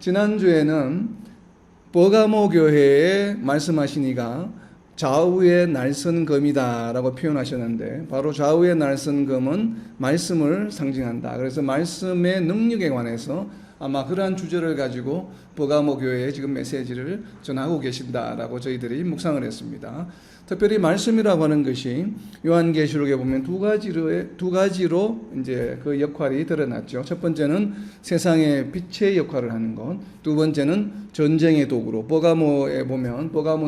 지난주에는 버가모 교회에 말씀하시니가 좌우의 날선 검이다 라고 표현하셨는데, 바로 좌우의 날선 검은 말씀을 상징한다. 그래서 말씀의 능력에 관해서 아마 그러한 주제를 가지고 버가모 교회에 지금 메시지를 전하고 계신다라고 저희들이 묵상을 했습니다. 특별히 말씀이라고 하는 것이 요한계시록에 보면 두 가지로 이제 그 역할이 드러났죠. 첫 번째는 세상의 빛의 역할을 하는 것, 두 번째는 전쟁의 도구로, 버가모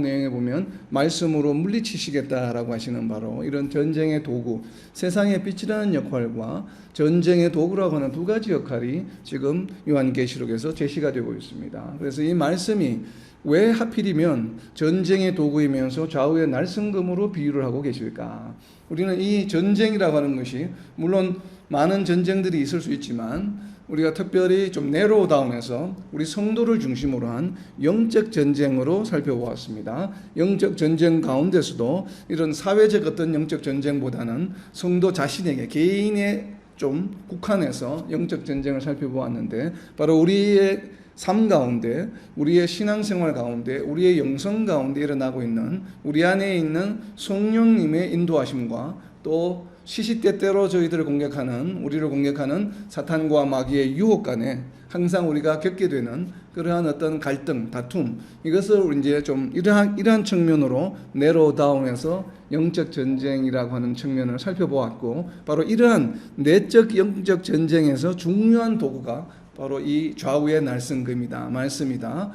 내용에 보면 말씀으로 물리치시겠다라고 하시는 바로 이런 전쟁의 도구, 세상의 빛이라는 역할과 전쟁의 도구라고 하는 두 가지 역할이 지금 요한계시록에서 제시가 되고 있습니다. 그래서 이 말씀이 왜 하필이면 전쟁의 도구이면서 좌우의 날성검으로 비유를 하고 계실까? 우리는 이 전쟁이라고 하는 것이 물론 많은 전쟁들이 있을 수 있지만 우리가 특별히 좀 내로우 다운해서 우리 성도를 중심으로 한 영적 전쟁으로 살펴보았습니다. 영적 전쟁 가운데서도 이런 사회적 어떤 영적 전쟁보다는 성도 자신에게, 개인의 좀 국한해서 영적 전쟁을 살펴보았는데, 바로 우리의 삶 가운데, 우리의 신앙생활 가운데, 우리의 영성 가운데 일어나고 있는 우리 안에 있는 성령님의 인도하심과 또 시시때때로 우리를 공격하는 사탄과 마귀의 유혹 간에 항상 우리가 겪게 되는 그러한 어떤 갈등, 다툼, 이것을 이제 좀 이러한 측면으로 내로 다운해서 영적 전쟁이라고 하는 측면을 살펴보았고, 바로 이러한 내적 영적 전쟁에서 중요한 도구가 바로 이 좌우의 날성검이다, 말씀이다.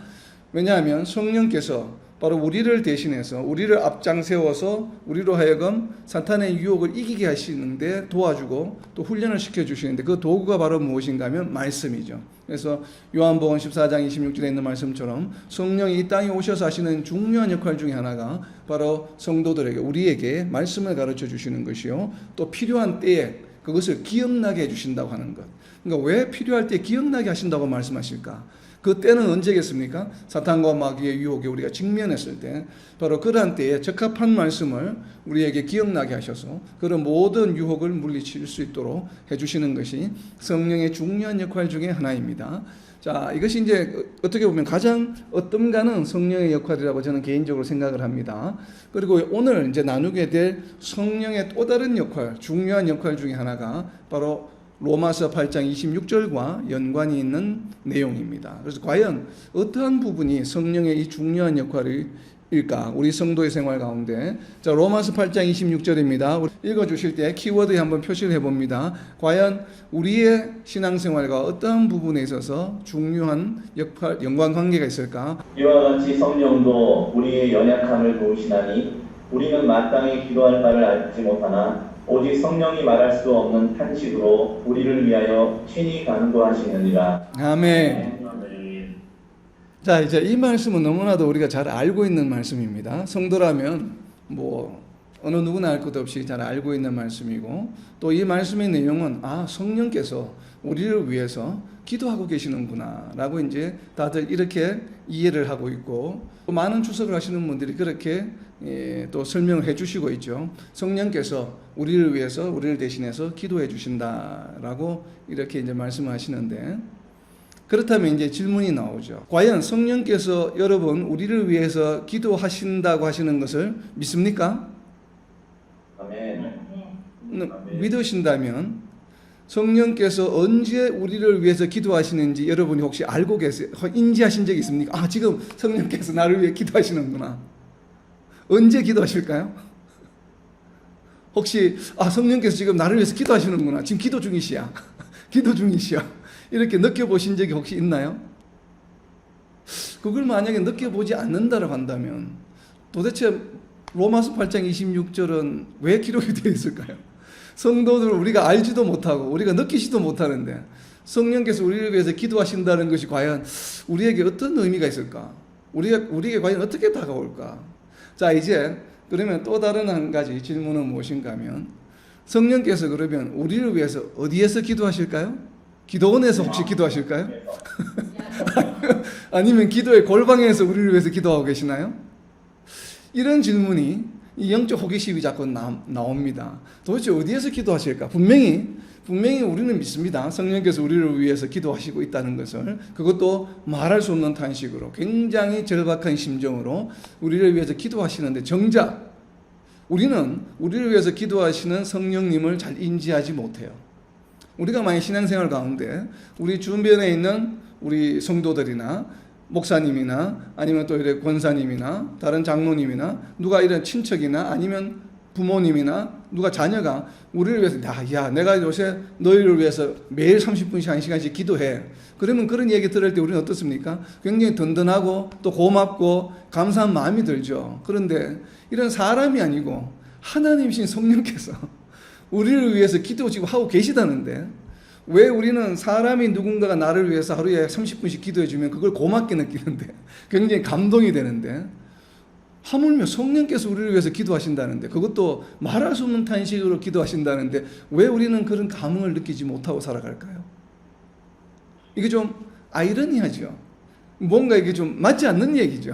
왜냐하면 성령께서 바로 우리를 대신해서, 우리를 앞장 세워서 우리로 하여금 사탄의 유혹을 이기게 하시는데 도와주고 또 훈련을 시켜주시는데, 그 도구가 바로 무엇인가 하면 말씀이죠. 그래서 요한복음 14장 26절에 있는 말씀처럼 성령이 이 땅에 오셔서 하시는 중요한 역할 중에 하나가 바로 성도들에게, 우리에게 말씀을 가르쳐 주시는 것이요, 또 필요한 때에 그것을 기억나게 해주신다고 하는 것. 그러니까 왜 필요할 때 기억나게 하신다고 말씀하실까? 그 때는 언제겠습니까? 사탄과 마귀의 유혹에 우리가 직면했을 때, 바로 그러한 때에 적합한 말씀을 우리에게 기억나게 하셔서 그런 모든 유혹을 물리칠 수 있도록 해주시는 것이 성령의 중요한 역할 중에 하나입니다. 자, 이것이 이제 어떻게 보면 가장 어떤가는 성령의 역할이라고 저는 개인적으로 생각을 합니다. 그리고 오늘 이제 나누게 될 성령의 또 다른 역할, 중요한 역할 중에 하나가 바로 로마서 8장 26절과 연관이 있는 내용입니다. 그래서 과연 어떠한 부분이 성령의 이 중요한 역할일까? 우리 성도의 생활 가운데. 자, 로마서 8장 26절입니다. 읽어주실 때 키워드에 한번 표시를 해봅니다. 과연 우리의 신앙생활과 어떠한 부분에 있어서 중요한 역할, 연관관계가 있을까? 이와 같이 성령도 우리의 연약함을 도우시나니 우리는 마땅히 기도할 바를 알지 못하나 오직 성령이 말할 수 없는 탄식으로 우리를 위하여 친히 간구하시느니라. 아멘. 자, 이제 이 말씀은 너무나도 우리가 잘 알고 있는 말씀입니다. 성도라면 어느 누구나 알 것 없이 잘 알고 있는 말씀이고, 또 이 말씀의 내용은 성령께서 우리를 위해서 기도하고 계시는구나 라고 이제 다들 이렇게 이해를 하고 있고, 또 많은 주석을 하시는 분들이 그렇게 또 설명을 해주시고 있죠. 성령께서 우리를 위해서, 우리를 대신해서 기도해 주신다라고 이렇게 이제 말씀하시는데, 그렇다면 이제 질문이 나오죠. 과연 성령께서 여러분 우리를 위해서 기도하신다고 하시는 것을 믿습니까? 아멘. 믿으신다면 성령께서 언제 우리를 위해서 기도하시는지 여러분이 혹시 알고 계세요? 인지하신 적이 있습니까? 지금 성령께서 나를 위해 기도하시는구나. 언제 기도하실까요? 혹시 성령께서 지금 나를 위해서 기도하시는구나. 지금 기도 중이시야. 기도 중이시야. 이렇게 느껴보신 적이 혹시 있나요? 그걸 만약에 느껴보지 않는다고 한다면 도대체 로마서 8장 26절은 왜 기록이 되어 있을까요? 성도들을 우리가 알지도 못하고 우리가 느끼지도 못하는데 성령께서 우리를 위해서 기도하신다는 것이 과연 우리에게 어떤 의미가 있을까? 우리에게 과연 어떻게 다가올까? 자, 이제 그러면 또 다른 한 가지 질문은 무엇인가 하면, 성령께서 그러면 우리를 위해서 어디에서 기도하실까요? 기도원에서 혹시 기도하실까요? 아니면 기도의 골방에서 우리를 위해서 기도하고 계시나요? 이런 질문이 이 영적 호기심이 자꾸 나옵니다. 도대체 어디에서 기도하실까? 분명히 우리는 믿습니다. 성령께서 우리를 위해서 기도하시고 있다는 것을, 그것도 말할 수 없는 탄식으로 굉장히 절박한 심정으로 우리를 위해서 기도하시는데, 정작 우리는 우리를 위해서 기도하시는 성령님을 잘 인지하지 못해요. 우리가 만약 신앙생활 가운데 우리 주변에 있는 우리 성도들이나 목사님이나 아니면 또 이렇게 권사님이나 다른 장로님이나 누가 이런 친척이나 아니면 부모님이나 누가 자녀가 우리를 위해서 야 내가 요새 너희를 위해서 매일 30분씩 1시간씩 기도해. 그러면 그런 얘기 들을 때 우리는 어떻습니까? 굉장히 든든하고 또 고맙고 감사한 마음이 들죠. 그런데 이런 사람이 아니고 하나님이신 성령께서 우리를 위해서 기도 지금 하고 계시다는데, 왜 우리는 사람이 누군가가 나를 위해서 하루에 30분씩 기도해 주면 그걸 고맙게 느끼는데, 굉장히 감동이 되는데, 하물며 성령께서 우리를 위해서 기도하신다는데, 그것도 말할 수 없는 탄식으로 기도하신다는데, 왜 우리는 그런 감흥을 느끼지 못하고 살아갈까요? 이게 좀 아이러니하죠. 뭔가 이게 좀 맞지 않는 얘기죠.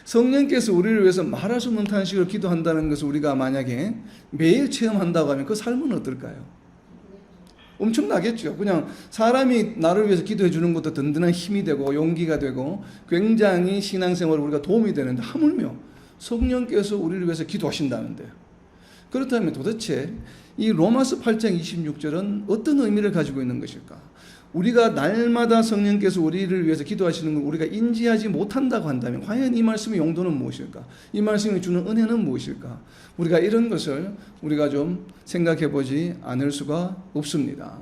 성령께서 우리를 위해서 말할 수 없는 탄식으로 기도한다는 것을 우리가 만약에 매일 체험한다고 하면 그 삶은 어떨까요? 엄청나겠죠. 그냥 사람이 나를 위해서 기도해 주는 것도 든든한 힘이 되고 용기가 되고 굉장히 신앙생활에 우리가 도움이 되는데, 하물며 성령께서 우리를 위해서 기도하신다는데, 그렇다면 도대체 이 로마서 8장 26절은 어떤 의미를 가지고 있는 것일까? 우리가 날마다 성령께서 우리를 위해서 기도하시는 걸 우리가 인지하지 못한다고 한다면 과연 이 말씀의 용도는 무엇일까? 이 말씀이 주는 은혜는 무엇일까? 우리가 이런 것을 우리가 좀 생각해 보지 않을 수가 없습니다.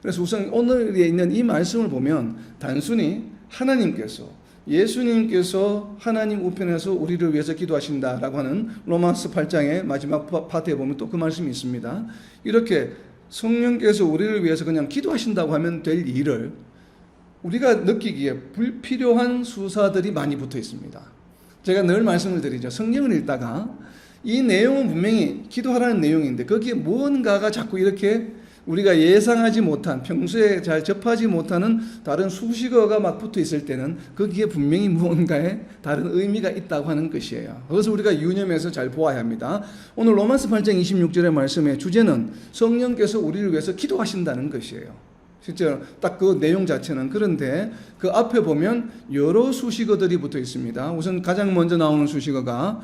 그래서 우선 오늘에 있는 이 말씀을 보면 단순히 하나님께서, 예수님께서 하나님 우편에서 우리를 위해서 기도하신다라고 하는 로마서 8장의 마지막 파트에 보면 또 그 말씀이 있습니다. 이렇게 성령께서 우리를 위해서 그냥 기도하신다고 하면 될 일을 우리가 느끼기에 불필요한 수사들이 많이 붙어 있습니다. 제가 늘 말씀을 드리죠. 성경을 읽다가 이 내용은 분명히 기도하라는 내용인데 거기에 무언가가 자꾸 이렇게 우리가 예상하지 못한, 평소에 잘 접하지 못하는 다른 수식어가 막 붙어 있을 때는 거기에 분명히 무언가의 다른 의미가 있다고 하는 것이에요. 그래서 우리가 유념해서 잘 보아야 합니다. 오늘 로마서 8장 26절의 말씀의 주제는 성령께서 우리를 위해서 기도하신다는 것이에요. 실제로 딱 그 내용 자체는. 그런데 그 앞에 보면 여러 수식어들이 붙어 있습니다. 우선 가장 먼저 나오는 수식어가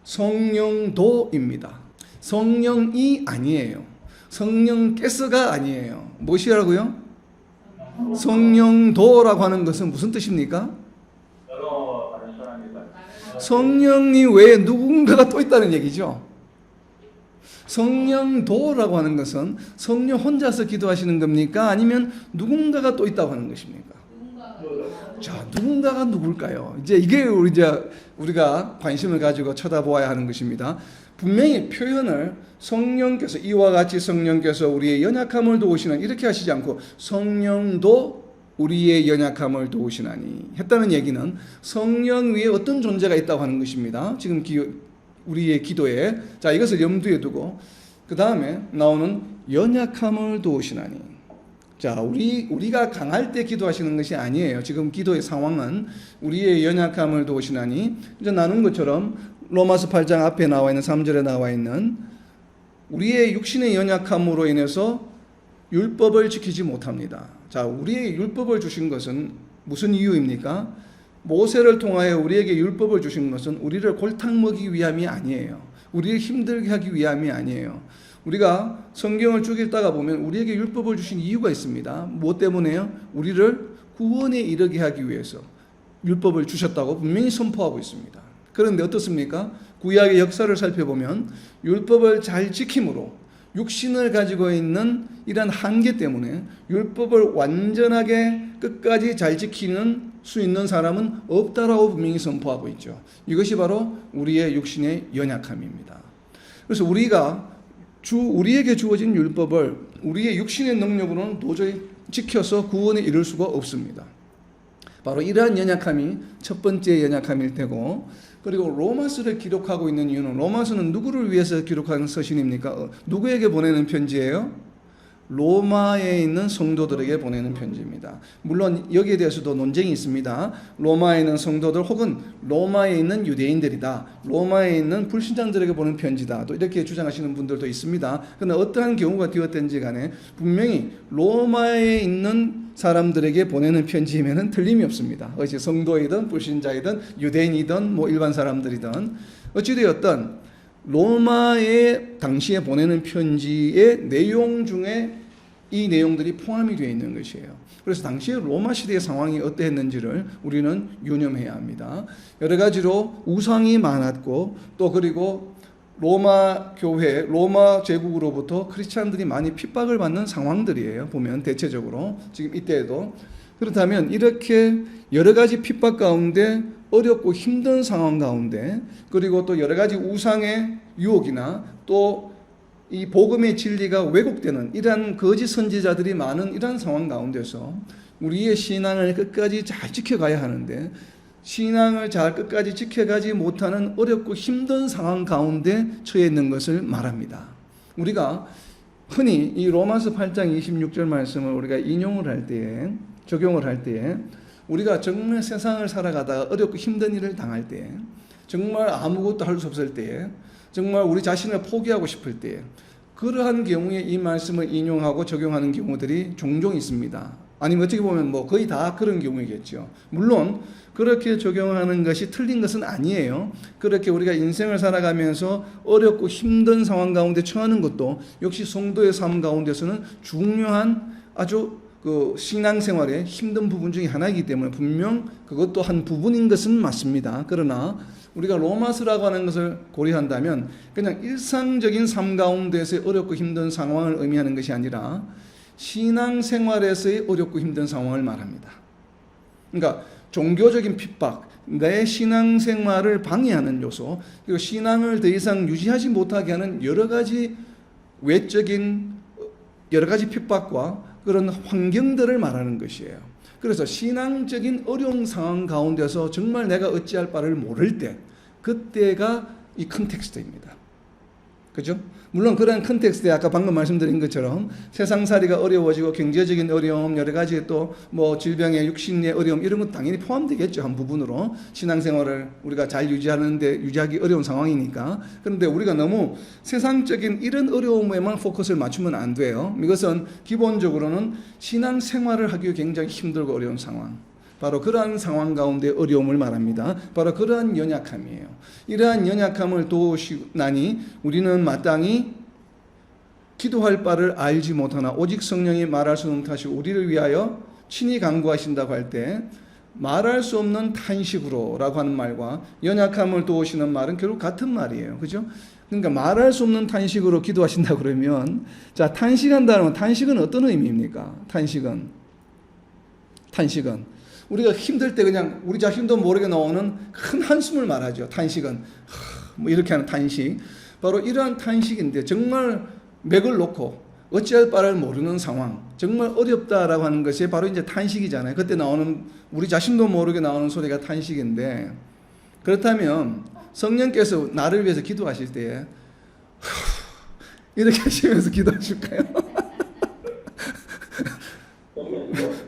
성령도입니다. 성령이 아니에요. 성령께서가 아니에요. 무엇이라고요? 성령도라고 하는 것은 무슨 뜻입니까? 여러 다른 사람입니다. 성령이 외에 누군가가 또 있다는 얘기죠. 성령도라고 하는 것은 성령 혼자서 기도하시는 겁니까? 아니면 누군가가 또 있다고 하는 것입니까? 자, 누군가가 누굴까요? 이제 이게 우리가 관심을 가지고 쳐다보아야 하는 것입니다. 분명히 표현을 성령께서, 이와 같이 성령께서 우리의 연약함을 도우시나니 이렇게 하시지 않고 성령도 우리의 연약함을 도우시나니 했다는 얘기는 성령 위에 어떤 존재가 있다고 하는 것입니다. 지금 우리의 기도에. 자, 이것을 염두에 두고 그 다음에 나오는 연약함을 도우시나니. 자, 우리가 강할 때 기도하시는 것이 아니에요. 지금 기도의 상황은 우리의 연약함을 도우시나니, 이제 나눈 것처럼 로마서 8장 앞에 나와 있는 3절에 나와 있는 우리의 육신의 연약함으로 인해서 율법을 지키지 못합니다. 자, 우리의 율법을 주신 것은 무슨 이유입니까? 모세를 통하여 우리에게 율법을 주신 것은 우리를 골탕 먹이기 위함이 아니에요. 우리를 힘들게 하기 위함이 아니에요. 우리가 성경을 쭉 읽다가 보면 우리에게 율법을 주신 이유가 있습니다. 무엇 때문에요? 우리를 구원에 이르게 하기 위해서 율법을 주셨다고 분명히 선포하고 있습니다. 그런데 어떻습니까? 구약의 역사를 살펴보면 율법을 잘 지킴으로 육신을 가지고 있는 이런 한계 때문에 율법을 완전하게 끝까지 잘 지키는 수 있는 사람은 없다라고 분명히 선포하고 있죠. 이것이 바로 우리의 육신의 연약함입니다. 그래서 우리에게 주어진 율법을 우리의 육신의 능력으로는 도저히 지켜서 구원에 이를 수가 없습니다. 바로 이러한 연약함이 첫 번째 연약함일 테고, 그리고 로마서를 기록하고 있는 이유는, 로마서는 누구를 위해서 기록한 서신입니까? 누구에게 보내는 편지예요? 로마에 있는 성도들에게 보내는 편지입니다. 물론 여기에 대해서도 논쟁이 있습니다. 로마에 있는 성도들 혹은 로마에 있는 유대인들이다, 로마에 있는 불신자들에게 보내는 편지다, 또 이렇게 주장하시는 분들도 있습니다. 그러나 어떠한 경우가 되었든지 간에 분명히 로마에 있는 사람들에게 보내는 편지이면은 틀림이 없습니다. 어찌 성도이든 불신자이든 유대인이든 뭐 일반 사람들이든 어찌되었든 로마에 당시에 보내는 편지의 내용 중에 이 내용들이 포함이 되어 있는 것이에요. 그래서 당시에 로마 시대의 상황이 어떠했는지를 우리는 유념해야 합니다. 여러 가지로 우상이 많았고 또 그리고 로마 교회, 로마 제국으로부터 크리스찬들이 많이 핍박을 받는 상황들이에요. 보면 대체적으로 지금 이때에도. 그렇다면 이렇게 여러 가지 핍박 가운데 어렵고 힘든 상황 가운데 그리고 또 여러 가지 우상의 유혹이나 또 이 복음의 진리가 왜곡되는 이러한 거짓 선지자들이 많은 이러한 상황 가운데서 우리의 신앙을 끝까지 잘 지켜가야 하는데 신앙을 잘 끝까지 지켜가지 못하는 어렵고 힘든 상황 가운데 처해 있는 것을 말합니다. 우리가 흔히 이 로마서 8장 26절 말씀을 우리가 인용을 할 때에 적용을 할 때에 우리가 정말 세상을 살아가다가 어렵고 힘든 일을 당할 때 정말 아무것도 할 수 없을 때에 정말 우리 자신을 포기하고 싶을 때 그러한 경우에 이 말씀을 인용하고 적용하는 경우들이 종종 있습니다. 아니면 어떻게 보면 뭐 거의 다 그런 경우이겠죠. 물론 그렇게 적용하는 것이 틀린 것은 아니에요. 그렇게 우리가 인생을 살아가면서 어렵고 힘든 상황 가운데 처하는 것도 역시 성도의 삶 가운데서는 중요한 아주 그 신앙생활의 힘든 부분 중에 하나이기 때문에 분명 그것도 한 부분인 것은 맞습니다. 그러나 우리가 로마서라고 하는 것을 고려한다면 그냥 일상적인 삶 가운데서의 어렵고 힘든 상황을 의미하는 것이 아니라 신앙생활에서의 어렵고 힘든 상황을 말합니다. 그러니까 종교적인 핍박, 내 신앙생활을 방해하는 요소, 그리고 신앙을 더 이상 유지하지 못하게 하는 여러 가지 외적인 여러 가지 핍박과 그런 환경들을 말하는 것이에요. 그래서 신앙적인 어려운 상황 가운데서 정말 내가 어찌할 바를 모를 때 그때가 이 컨텍스트입니다. 그죠? 물론 그런 컨텍스트에 아까 방금 말씀드린 것처럼 세상살이가 어려워지고 경제적인 어려움, 여러 가지 또 뭐 질병의 육신의 어려움 이런 것 당연히 포함되겠죠. 한 부분으로 신앙생활을 우리가 잘 유지하기 어려운 상황이니까. 그런데 우리가 너무 세상적인 이런 어려움에만 포커스를 맞추면 안 돼요. 이것은 기본적으로는 신앙생활을 하기 굉장히 힘들고 어려운 상황, 바로 그러한 상황 가운데 어려움을 말합니다. 바로 그러한 연약함이에요. 이러한 연약함을 도우시나니 우리는 마땅히 기도할 바를 알지 못하나 오직 성령이 말할 수 없는 탓이 우리를 위하여 친히 간구하신다고 할 때 말할 수 없는 탄식으로라고 하는 말과 연약함을 도우시는 말은 결국 같은 말이에요. 그죠? 그러니까 말할 수 없는 탄식으로 기도하신다 그러면 자, 탄식한다는 탄식은 어떤 의미입니까? 탄식은 우리가 힘들 때 그냥 우리 자신도 모르게 나오는 큰 한숨을 말하죠. 탄식은 뭐 이렇게 하는 탄식, 바로 이러한 탄식인데 정말 맥을 놓고 어찌할 바를 모르는 상황, 정말 어렵다라고 하는 것이 바로 이제 탄식이잖아요. 그때 나오는 우리 자신도 모르게 나오는 소리가 탄식인데, 그렇다면 성령께서 나를 위해서 기도하실 때에 이렇게 하시면서 기도하실까요?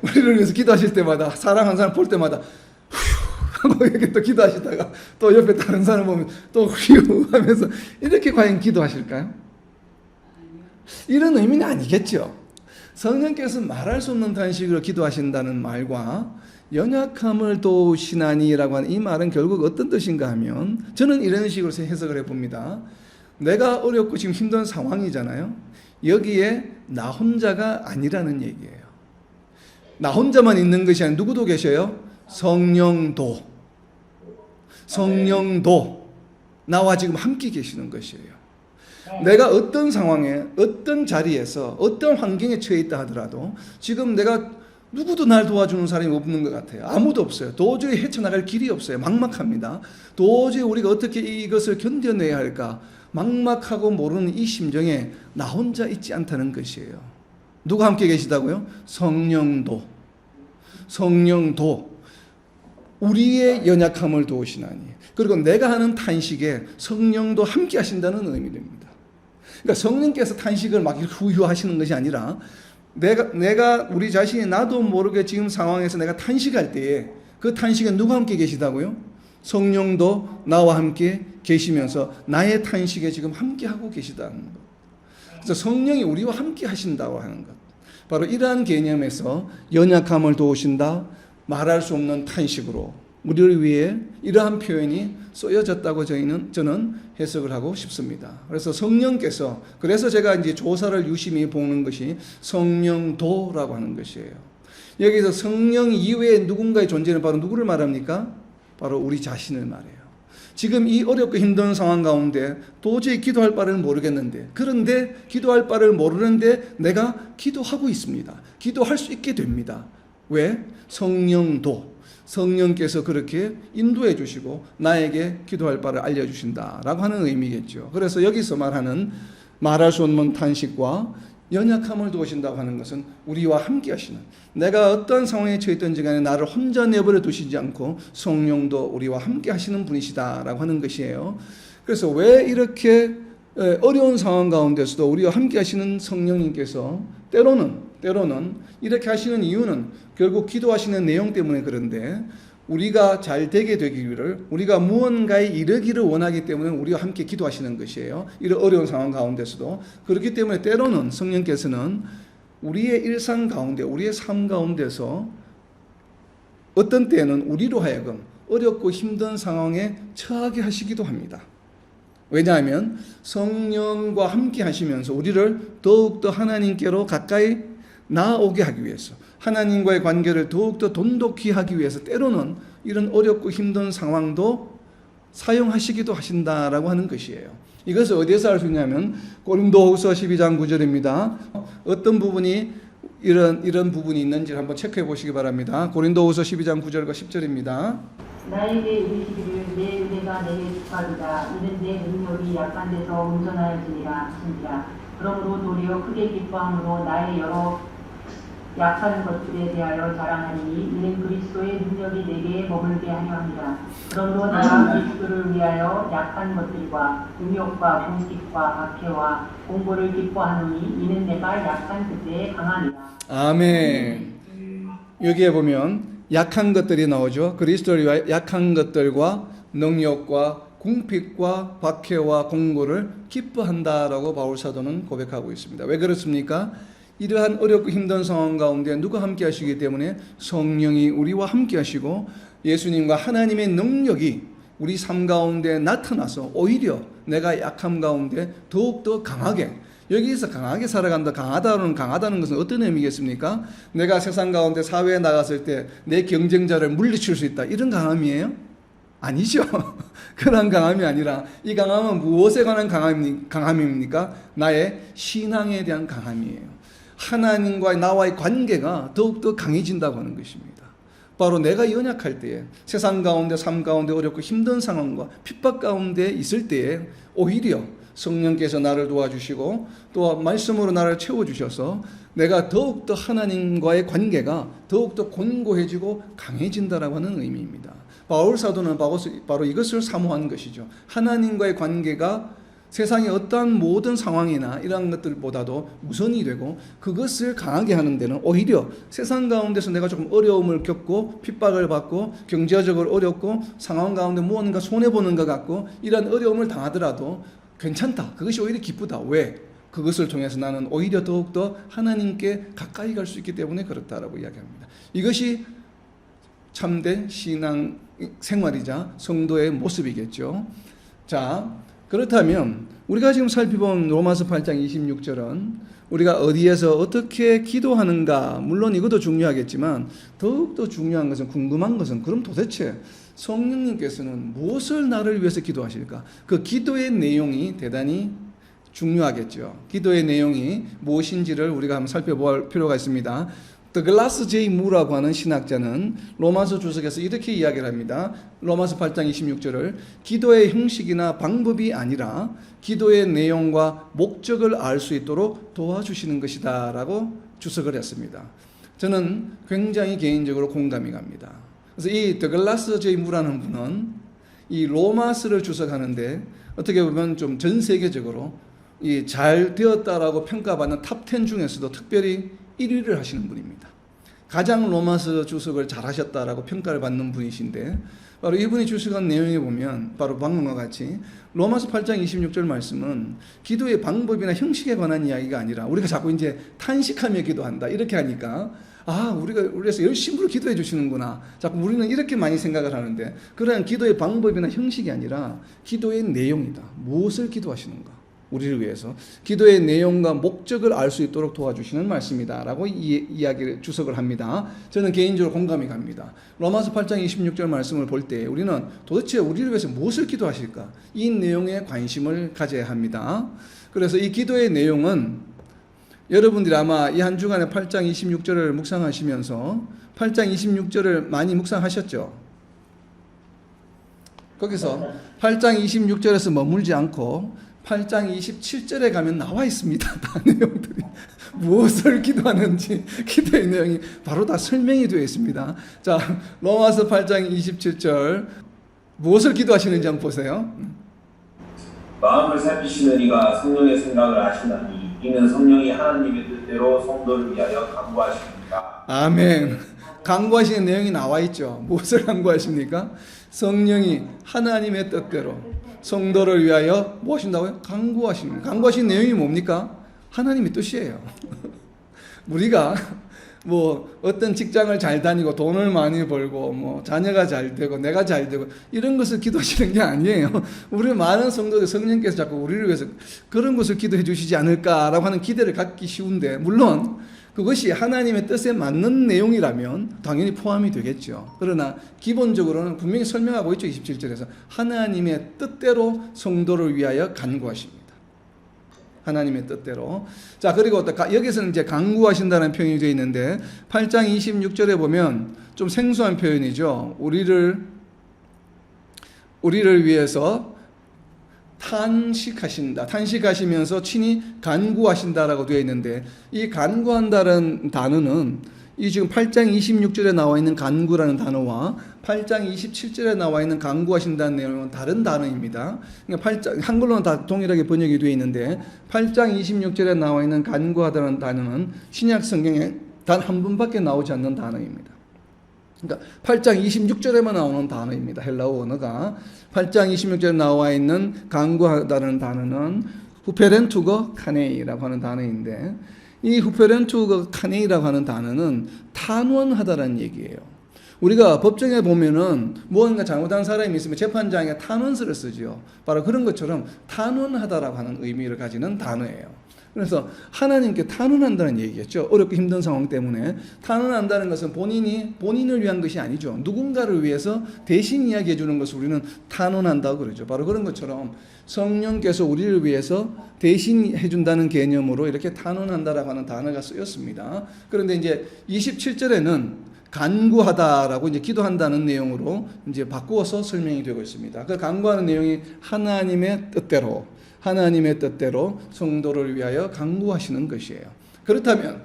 우리를 위해서 기도하실 때마다 사랑하는 사람 볼 때마다 하고 이렇게 또 기도하시다가 또 옆에 다른 사람 보면 또 휴 하면서 이렇게 과연 기도하실까요? 이런 의미는 아니겠죠. 성령께서 말할 수 없는 탄식으로 기도하신다는 말과 연약함을 도우시나니라고 하는 이 말은 결국 어떤 뜻인가 하면 저는 이런 식으로 해석을 해봅니다. 내가 어렵고 지금 힘든 상황이잖아요. 여기에 나 혼자가 아니라는 얘기예요. 나 혼자만 있는 것이 아니라 누구도 계셔요? 성령도 나와 지금 함께 계시는 것이에요. 내가 어떤 상황에 어떤 자리에서 어떤 환경에 처해 있다 하더라도 지금 내가 누구도 날 도와주는 사람이 없는 것 같아요. 아무도 없어요. 도저히 헤쳐나갈 길이 없어요. 막막합니다. 도저히 우리가 어떻게 이것을 견뎌내야 할까 막막하고 모르는 이 심정에 나 혼자 있지 않다는 것이에요. 누가 함께 계시다고요? 성령도 우리의 연약함을 도우시나니, 그리고 내가 하는 탄식에 성령도 함께 하신다는 의미입니다. 그러니까 성령께서 탄식을 막 후유하시는 것이 아니라 내가 우리 자신이 나도 모르게 지금 상황에서 내가 탄식할 때에 그 탄식에 누가 함께 계시다고요? 성령도 나와 함께 계시면서 나의 탄식에 지금 함께 하고 계시다는 것. 그래서 성령이 우리와 함께 하신다고 하는 것. 바로 이러한 개념에서 연약함을 도우신다, 말할 수 없는 탄식으로 우리를 위해 이러한 표현이 쓰여졌다고 저는 해석을 하고 싶습니다. 그래서 성령께서, 그래서 제가 이제 조사를 유심히 보는 것이 성령도라고 하는 것이에요. 여기서 성령 이외에 누군가의 존재는 바로 누구를 말합니까? 바로 우리 자신을 말해요. 지금 이 어렵고 힘든 상황 가운데 도저히 기도할 바를 모르겠는데, 그런데 기도할 바를 모르는데 내가 기도하고 있습니다. 기도할 수 있게 됩니다. 왜? 성령도, 성령께서 그렇게 인도해 주시고 나에게 기도할 바를 알려주신다라고 하는 의미겠죠. 그래서 여기서 말하는 말할 수 없는 탄식과 연약함을 도우신다고 하는 것은 우리와 함께 하시는, 내가 어떤 상황에 처했든지 간에 나를 혼자 내버려 두시지 않고 성령도 우리와 함께 하시는 분이시다라고 하는 것이에요. 그래서 왜 이렇게 어려운 상황 가운데서도 우리와 함께 하시는 성령님께서 때로는 이렇게 하시는 이유는 결국 기도하시는 내용 때문에 그런데, 우리가 잘 되게 되기를, 우리가 무언가에 이르기를 원하기 때문에 우리와 함께 기도하시는 것이에요. 이런 어려운 상황 가운데서도. 그렇기 때문에 때로는 성령께서는 우리의 일상 가운데, 우리의 삶 가운데서 어떤 때는 우리로 하여금 어렵고 힘든 상황에 처하게 하시기도 합니다. 왜냐하면 성령과 함께 하시면서 우리를 더욱더 하나님께로 가까이 나아오게 하기 위해서, 하나님과의 관계를 더욱더 돈독히 하기 위해서 때로는 이런 어렵고 힘든 상황도 사용하시기도 하신다라고 하는 것이에요. 이것을 어디에서 알 수 있냐면 고린도후서 12장 9절입니다. 어떤 부분이 이런 부분이 있는지 한번 체크해 보시기 바랍니다. 고린도후서 12장 9절과 10절입니다. 나에게 이르시기를 내 은혜가 내게 축하리다. 이는 내 능력이 약한 데서 온전하여지니라 하시니라. 그러므로 도리어 크게 기뻐함으로 나의 여러 약한 것들에 대하여 자랑하니 이는 그리스도의 능력이 내게 머물게 하려 함이라. 그러므로 내가 그리스도를 위하여 약한 것들과 능력과 공식과 박해와 공고를 기뻐하노니 이는 내가 약한 그때에 강하니라. 아멘. 여기에 보면 약한 것들이 나오죠. 그리스도를 위하여 약한 것들과 능력과 궁핍과 박해와 공고를 기뻐한다라고 바울 사도는 고백하고 있습니다. 왜 그렇습니까? 이러한 어렵고 힘든 상황 가운데 누가 함께 하시기 때문에 성령이 우리와 함께 하시고 예수님과 하나님의 능력이 우리 삶 가운데 나타나서 오히려 내가 약함 가운데 더욱더 강하게, 여기서 강하게 살아간다, 강하다는 것은 어떤 의미겠습니까? 내가 세상 가운데 사회에 나갔을 때 내 경쟁자를 물리칠 수 있다, 이런 강함이에요? 아니죠. 그런 강함이 아니라 이 강함은 무엇에 관한 강함입니까? 나의 신앙에 대한 강함이에요. 하나님과 나와의 관계가 더욱더 강해진다고 하는 것입니다. 바로 내가 연약할 때에, 세상 가운데 삶 가운데 어렵고 힘든 상황과 핍박 가운데 있을 때에 오히려 성령께서 나를 도와주시고 또 말씀으로 나를 채워주셔서 내가 더욱더 하나님과의 관계가 더욱더 권고해지고 강해진다라고 하는 의미입니다. 바울 사도는 바로 이것을 사모한 것이죠. 하나님과의 관계가 세상의 어떠한 모든 상황이나 이러한 것들보다도 우선이 되고, 그것을 강하게 하는 데는 오히려 세상 가운데서 내가 조금 어려움을 겪고 핍박을 받고 경제적으로 어렵고 상황 가운데 무언가 손해보는 것 같고 이런 어려움을 당하더라도 괜찮다, 그것이 오히려 기쁘다. 왜? 그것을 통해서 나는 오히려 더욱더 하나님께 가까이 갈 수 있기 때문에 그렇다라고 이야기합니다. 이것이 참된 신앙 생활이자 성도의 모습이겠죠. 자, 그렇다면 우리가 지금 살펴본 로마서 8장 26절은 우리가 어디에서 어떻게 기도하는가, 물론 이것도 중요하겠지만 더욱더 중요한 것은, 궁금한 것은, 그럼 도대체 성령님께서는 무엇을 나를 위해서 기도하실까? 그 기도의 내용이 대단히 중요하겠죠. 기도의 내용이 무엇인지를 우리가 한번 살펴볼 필요가 있습니다. 더글라스 J. 무라고 하는 신학자는 로마서 주석에서 이렇게 이야기를 합니다. 로마서 8장 26절을 기도의 형식이나 방법이 아니라 기도의 내용과 목적을 알 수 있도록 도와주시는 것이다 라고 주석을 했습니다. 저는 굉장히 개인적으로 공감이 갑니다. 그래서 이 더글라스 J. 무라는 분은 이 로마서를 주석하는데 어떻게 보면 좀 전 세계적으로 이 잘 되었다라고 평가받는 탑 10 중에서도 특별히 1위를 하시는 분입니다. 가장 로마서 주석을 잘 하셨다라고 평가를 받는 분이신데, 바로 이분이 주석한 내용에 보면 바로 방금과 같이 로마서 8장 26절 말씀은 기도의 방법이나 형식에 관한 이야기가 아니라, 우리가 자꾸 이제 탄식하며 기도한다 이렇게 하니까 우리가 열심으로 기도해 주시는구나, 자꾸 우리는 이렇게 많이 생각을 하는데, 그러한 기도의 방법이나 형식이 아니라 기도의 내용이다. 무엇을 기도하시는가, 우리를 위해서 기도의 내용과 목적을 알 수 있도록 도와주시는 말씀이다 라고 이야기를 주석을 합니다. 저는 개인적으로 공감이 갑니다. 로마서 8장 26절 말씀을 볼 때 우리는 도대체 우리를 위해서 무엇을 기도하실까, 이 내용에 관심을 가져야 합니다. 그래서 이 기도의 내용은 여러분들이 아마 이 한 주간에 8장 26절을 묵상하시면서 8장 26절을 많이 묵상하셨죠. 거기서 8장 26절에서 머물지 않고 8장 27절에 가면 나와 있습니다. 다 내용들이 무엇을 기도하는지 기도의 내용이 바로 다 설명이 되어 있습니다. 자, 로마서 8장 27절 무엇을 기도하시는지 한번 보세요. 마음을 살피시는 이가 성령의 생각을 아시나니 이는 성령이 하나님의 뜻대로 성도를 위하여 간구하십니다. 아멘. 간구하시는 내용이 나와 있죠. 무엇을 간구하십니까? 성령이 하나님의 뜻대로 성도를 위하여 뭐 하신다고요? 간구하십니다. 간구하신 내용이 뭡니까? 하나님의 뜻이에요. 우리가 뭐 어떤 직장을 잘 다니고 돈을 많이 벌고 뭐 자녀가 잘 되고 내가 잘 되고 이런 것을 기도하시는 게 아니에요. 우리 많은 성도들, 성령께서 자꾸 우리를 위해서 그런 것을 기도해 주시지 않을까라고 하는 기대를 갖기 쉬운데, 물론 그것이 하나님의 뜻에 맞는 내용이라면 당연히 포함이 되겠죠. 그러나 기본적으로는 분명히 설명하고 있죠. 27절에서 하나님의 뜻대로 성도를 위하여 간구하십니다. 하나님의 뜻대로. 자, 그리고 또 여기서는 이제 간구하신다는 표현이 되어 있는데 8장 26절에 보면 좀 생소한 표현이죠. 우리를 위해서 탄식하신다. 탄식하시면서 친히 간구하신다라고 되어 있는데, 이 간구한다는 단어는 이 지금 8장 26절에 나와 있는 간구라는 단어와 8장 27절에 나와 있는 간구하신다는 내용은 다른 단어입니다. 그러니까 한글로는 다 동일하게 번역이 되어 있는데 8장 26절에 나와 있는 간구하다는 단어는 신약 성경에 단 한 번밖에 나오지 않는 단어입니다. 그러니까 8장 26절에만 나오는 단어입니다. 헬라어 언어가 8장 26절에 나와 있는 간구하다는 단어는 후페렌투거 카네이라고 하는 단어인데, 이 후페렌투거 카네이라고 하는 단어는 탄원하다라는 얘기예요. 우리가 법정에 보면은 무언가 잘못한 사람이 있으면 재판장에 탄원서를 쓰죠. 바로 그런 것처럼 탄원하다라고 하는 의미를 가지는 단어예요. 그래서 하나님께 탄원한다는 얘기겠죠. 어렵고 힘든 상황 때문에 탄원한다는 것은 본인을 위한 것이 아니죠. 누군가를 위해서 대신 이야기해 주는 것을 우리는 탄원한다고 그러죠. 바로 그런 것처럼 성령께서 우리를 위해서 대신 해준다는 개념으로 이렇게 탄원한다라고 하는 단어가 쓰였습니다. 그런데 이제 27절에는 간구하다라고 이제 기도한다는 내용으로 이제 바꾸어서 설명이 되고 있습니다. 그 간구하는 내용이 하나님의 뜻대로 성도를 위하여 간구하시는 것이에요. 그렇다면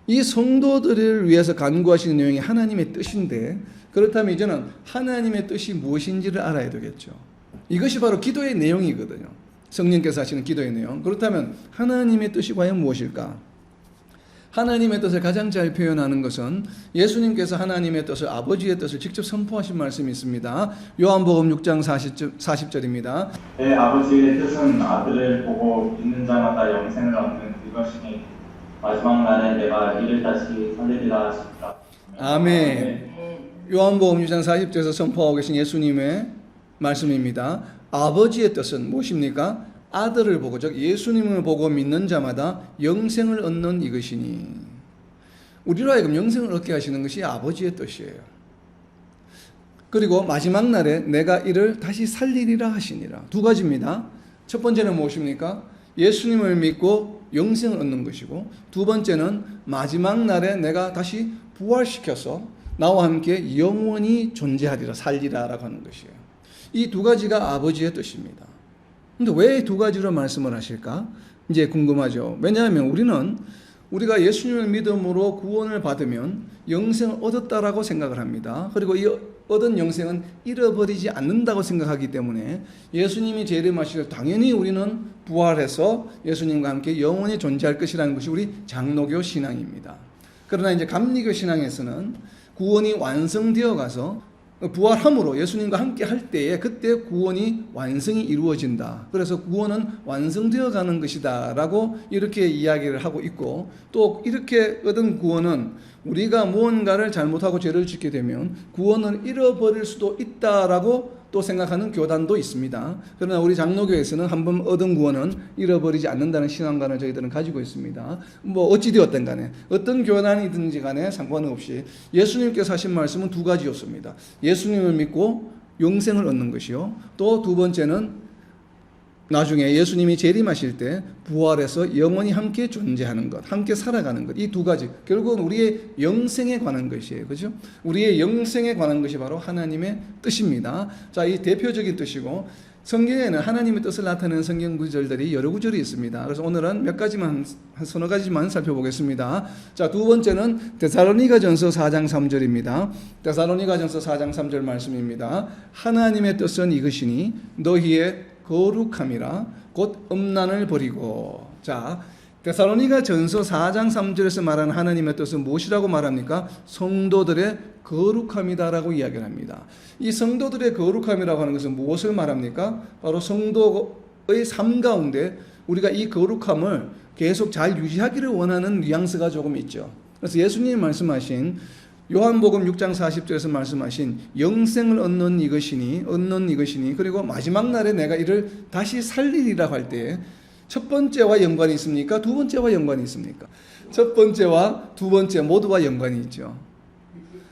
이 성도들을 위해서 간구하시는 내용이 하나님의 뜻인데, 그렇다면 이제는 하나님의 뜻이 무엇인지를 알아야 되겠죠. 이것이 바로 기도의 내용이거든요. 성령께서 하시는 기도의 내용. 그렇다면 하나님의 뜻이 과연 무엇일까? 하나님의 뜻을 가장 잘 표현하는 것은 예수님께서 하나님의 뜻을, 아버지의 뜻을 직접 선포하신 말씀이 있습니다. 요한복음 6장 40절입니다. 내 아버지의 뜻은 아들을 보고 믿는 자마다 영생을 얻는 그것이니 마지막 날에 내가 이를 다시 살리리라 하십니다. 아멘. 요한복음 6장 40절에서 선포하고 계신 예수님의 말씀입니다. 아버지의 뜻은 무엇입니까? 아들을 보고, 즉 예수님을 보고 믿는 자마다 영생을 얻는 이것이니, 우리로 하여금 영생을 얻게 하시는 것이 아버지의 뜻이에요. 그리고 마지막 날에 내가 이를 다시 살리리라 하시니라. 두 가지입니다. 첫 번째는 무엇입니까? 예수님을 믿고 영생을 얻는 것이고, 두 번째는 마지막 날에 내가 다시 부활시켜서 나와 함께 영원히 존재하리라, 살리라라고 하는 것이에요. 이 두 가지가 아버지의 뜻입니다. 근데 왜 두 가지로 말씀을 하실까? 이제 궁금하죠. 왜냐하면 우리는 우리가 예수님을 믿음으로 구원을 받으면 영생을 얻었다라고 생각을 합니다. 그리고 이 얻은 영생은 잃어버리지 않는다고 생각하기 때문에 예수님이 재림하시고 당연히 우리는 부활해서 예수님과 함께 영원히 존재할 것이라는 것이 우리 장로교 신앙입니다. 그러나 이제 감리교 신앙에서는 구원이 완성되어 가서 부활함으로 예수님과 함께 할 때에 그때 구원이 완성이 이루어진다. 그래서 구원은 완성되어 가는 것이다 라고 이렇게 이야기를 하고 있고, 또 이렇게 얻은 구원은 우리가 무언가를 잘못하고 죄를 짓게 되면 구원을 잃어버릴 수도 있다라고 또 생각하는 교단도 있습니다. 그러나 우리 장로교에서는 한번 얻은 구원은 잃어버리지 않는다는 신앙관을 저희들은 가지고 있습니다. 뭐 어찌되었든 간에 어떤 교단이든지 간에 상관없이 예수님께서 하신 말씀은 두 가지였습니다. 예수님을 믿고 영생을 얻는 것이요, 또 두 번째는 나중에 예수님이 재림하실 때 부활해서 영원히 함께 존재하는 것, 함께 살아가는 것, 이 두 가지 결국은 우리의 영생에 관한 것이에요. 그렇죠? 우리의 영생에 관한 것이 바로 하나님의 뜻입니다. 자, 이 대표적인 뜻이고, 성경에는 하나님의 뜻을 나타내는 성경 구절들이 여러 구절이 있습니다. 그래서 오늘은 몇 가지만, 한 서너 가지만 살펴보겠습니다. 자, 두 번째는 데살로니가전서 4장 3절입니다. 데살로니가전서 4장 3절 말씀입니다. 하나님의 뜻은 이것이니 너희의 거룩함이라 곧 음란을 버리고. 자, 데살로니가 전서 4장 3절에서 말하는 하나님의 뜻은 무엇이라고 말합니까? 성도들의 거룩함이다라고 이야기를 합니다. 이 성도들의 거룩함이라고 하는 것은 무엇을 말합니까? 바로 성도의 삶 가운데 우리가 이 거룩함을 계속 잘 유지하기를 원하는 뉘앙스가 조금 있죠. 그래서 예수님이 말씀하신 요한복음 6장 40절에서 말씀하신 영생을 얻는 이것이니 그리고 마지막 날에 내가 이를 다시 살리리라고 할 때 첫 번째와 연관이 있습니까? 두 번째와 연관이 있습니까? 첫 번째와 두 번째 모두와 연관이 있죠.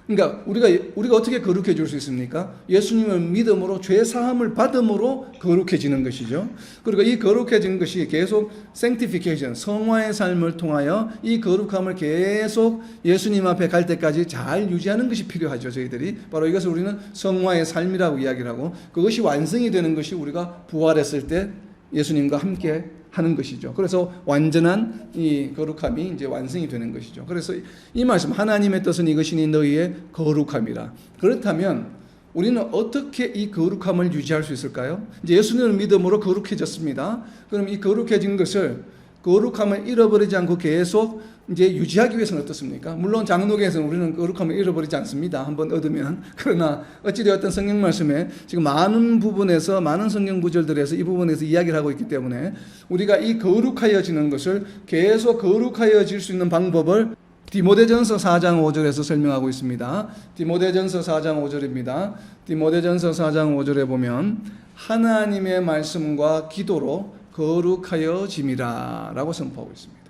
그러니까 우리가 어떻게 거룩해질 수 있습니까? 예수님을 믿음으로 죄 사함을 받음으로 거룩해지는 것이죠. 그리고 이 거룩해진 것이 계속 sanctification, 성화의 삶을 통하여 이 거룩함을 계속 예수님 앞에 갈 때까지 잘 유지하는 것이 필요하죠. 저희들이 바로 이것을 우리는 성화의 삶이라고 이야기를 하고, 그것이 완성이 되는 것이 우리가 부활했을 때 예수님과 함께 하는 것이죠. 그래서 완전한 이 거룩함이 이제 완성이 되는 것이죠. 그래서 이 말씀, 하나님의 뜻은 이것이니 너희의 거룩함이라. 그렇다면 우리는 어떻게 이 거룩함을 유지할 수 있을까요? 이제 예수님을 믿음으로 거룩해졌습니다. 그럼 이 거룩해진 것을, 거룩함을 잃어버리지 않고 계속 이제 유지하기 위해서는 어떻습니까? 물론 장로교에서는 우리는 거룩함을 잃어버리지 않습니다. 한번 얻으면. 그러나 어찌되었든 성경 말씀에 지금 많은 부분에서, 많은 성경 구절들에서 이 부분에서 이야기를 하고 있기 때문에 우리가 이 거룩하여지는 것을 계속 거룩하여질 수 있는 방법을 디모데전서 4장 5절에서 설명하고 있습니다. 디모데전서 4장 5절입니다. 디모데전서 4장 5절에 보면 하나님의 말씀과 기도로 거룩하여짐이라 라고 선포하고 있습니다.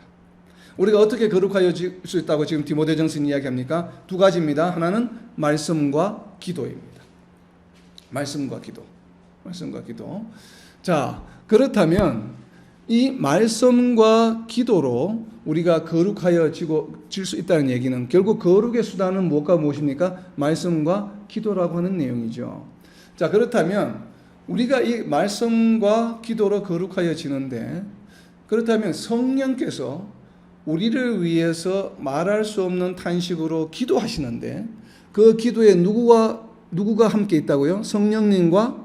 우리가 어떻게 거룩하여질 수 있다고 지금 디모데전서는 이야기합니까? 두 가지입니다. 하나는 말씀과 기도입니다. 말씀과 기도. 자, 그렇다면 이 말씀과 기도로 우리가 거룩하여질 수 있다는 얘기는 결국 거룩의 수단은 무엇과 무엇입니까? 말씀과 기도라고 하는 내용이죠. 자, 그렇다면 우리가 이 말씀과 기도로 거룩하여지는데, 그렇다면 성령께서 우리를 위해서 말할 수 없는 탄식으로 기도하시는데 그 기도에 누구가 함께 있다고요? 성령님과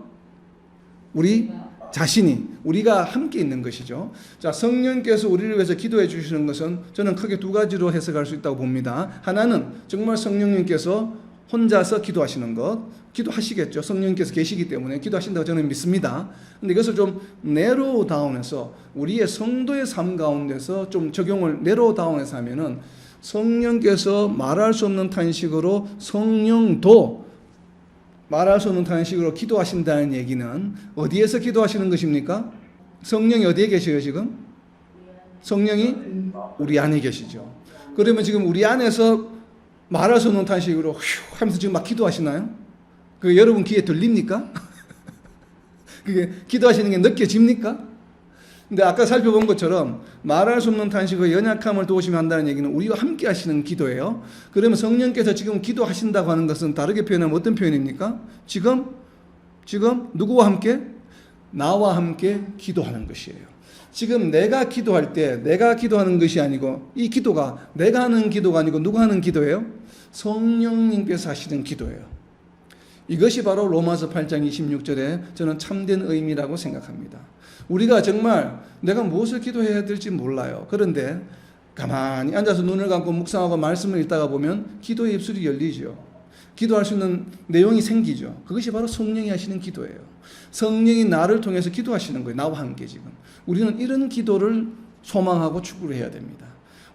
우리 자신이, 우리가 함께 있는 것이죠. 자, 성령께서 우리를 위해서 기도해 주시는 것은 저는 크게 두 가지로 해석할 수 있다고 봅니다. 하나는 정말 성령님께서 혼자서 기도하시는 것, 기도하시겠죠. 성령님께서 계시기 때문에 기도하신다고 저는 믿습니다. 근데 이것을 좀 내로우 다운해서 우리의 성도의 삶 가운데서 좀 적용을 내로우 다운해서 하면은 성령께서 말할 수 없는 탄식으로, 성령도 말할 수 없는 탄식으로 기도하신다는 얘기는 어디에서 기도하시는 것입니까? 성령이 어디에 계셔요 지금? 성령이 우리 안에 계시죠. 그러면 지금 우리 안에서 말할 수 없는 탄식으로 휴 하면서 지금 막 기도하시나요? 그 여러분 귀에 들립니까? 그게 기도하시는 게 느껴집니까? 근데 아까 살펴본 것처럼 말할 수 없는 탄식과 연약함을 도우시며 한다는 얘기는 우리와 함께 하시는 기도예요. 그러면 성령께서 지금 기도하신다고 하는 것은 다르게 표현하면 어떤 표현입니까? 지금 누구와 함께? 나와 함께 기도하는 것이에요. 지금 내가 기도할 때 내가 기도하는 것이 아니고 이 기도가 내가 하는 기도가 아니고 누가 하는 기도예요? 성령님께서 하시는 기도예요. 이것이 바로 로마서 8장 26절에 저는 참된 의미라고 생각합니다. 우리가 정말 내가 무엇을 기도해야 될지 몰라요. 그런데 가만히 앉아서 눈을 감고 묵상하고 말씀을 읽다가 보면 기도의 입술이 열리죠. 기도할 수 있는 내용이 생기죠. 그것이 바로 성령이 하시는 기도예요. 성령이 나를 통해서 기도하시는 거예요. 나와 함께 지금. 우리는 이런 기도를 소망하고 추구를 해야 됩니다.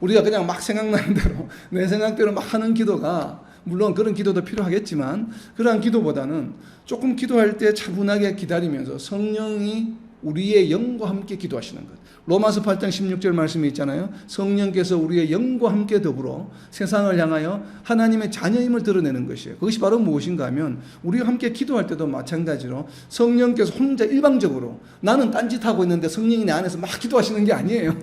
우리가 그냥 막 생각나는 대로 내 생각대로 막 하는 기도가 물론 그런 기도도 필요하겠지만 그러한 기도보다는 조금 기도할 때 차분하게 기다리면서 성령이 우리의 영과 함께 기도하시는 것. 로마서 8장 16절 말씀이 있잖아요. 성령께서 우리의 영과 함께 더불어 세상을 향하여 하나님의 자녀임을 드러내는 것이에요. 그것이 바로 무엇인가 하면 우리가 함께 기도할 때도 마찬가지로 성령께서 혼자 일방적으로 나는 딴짓하고 있는데 성령이 내 안에서 막 기도하시는 게 아니에요.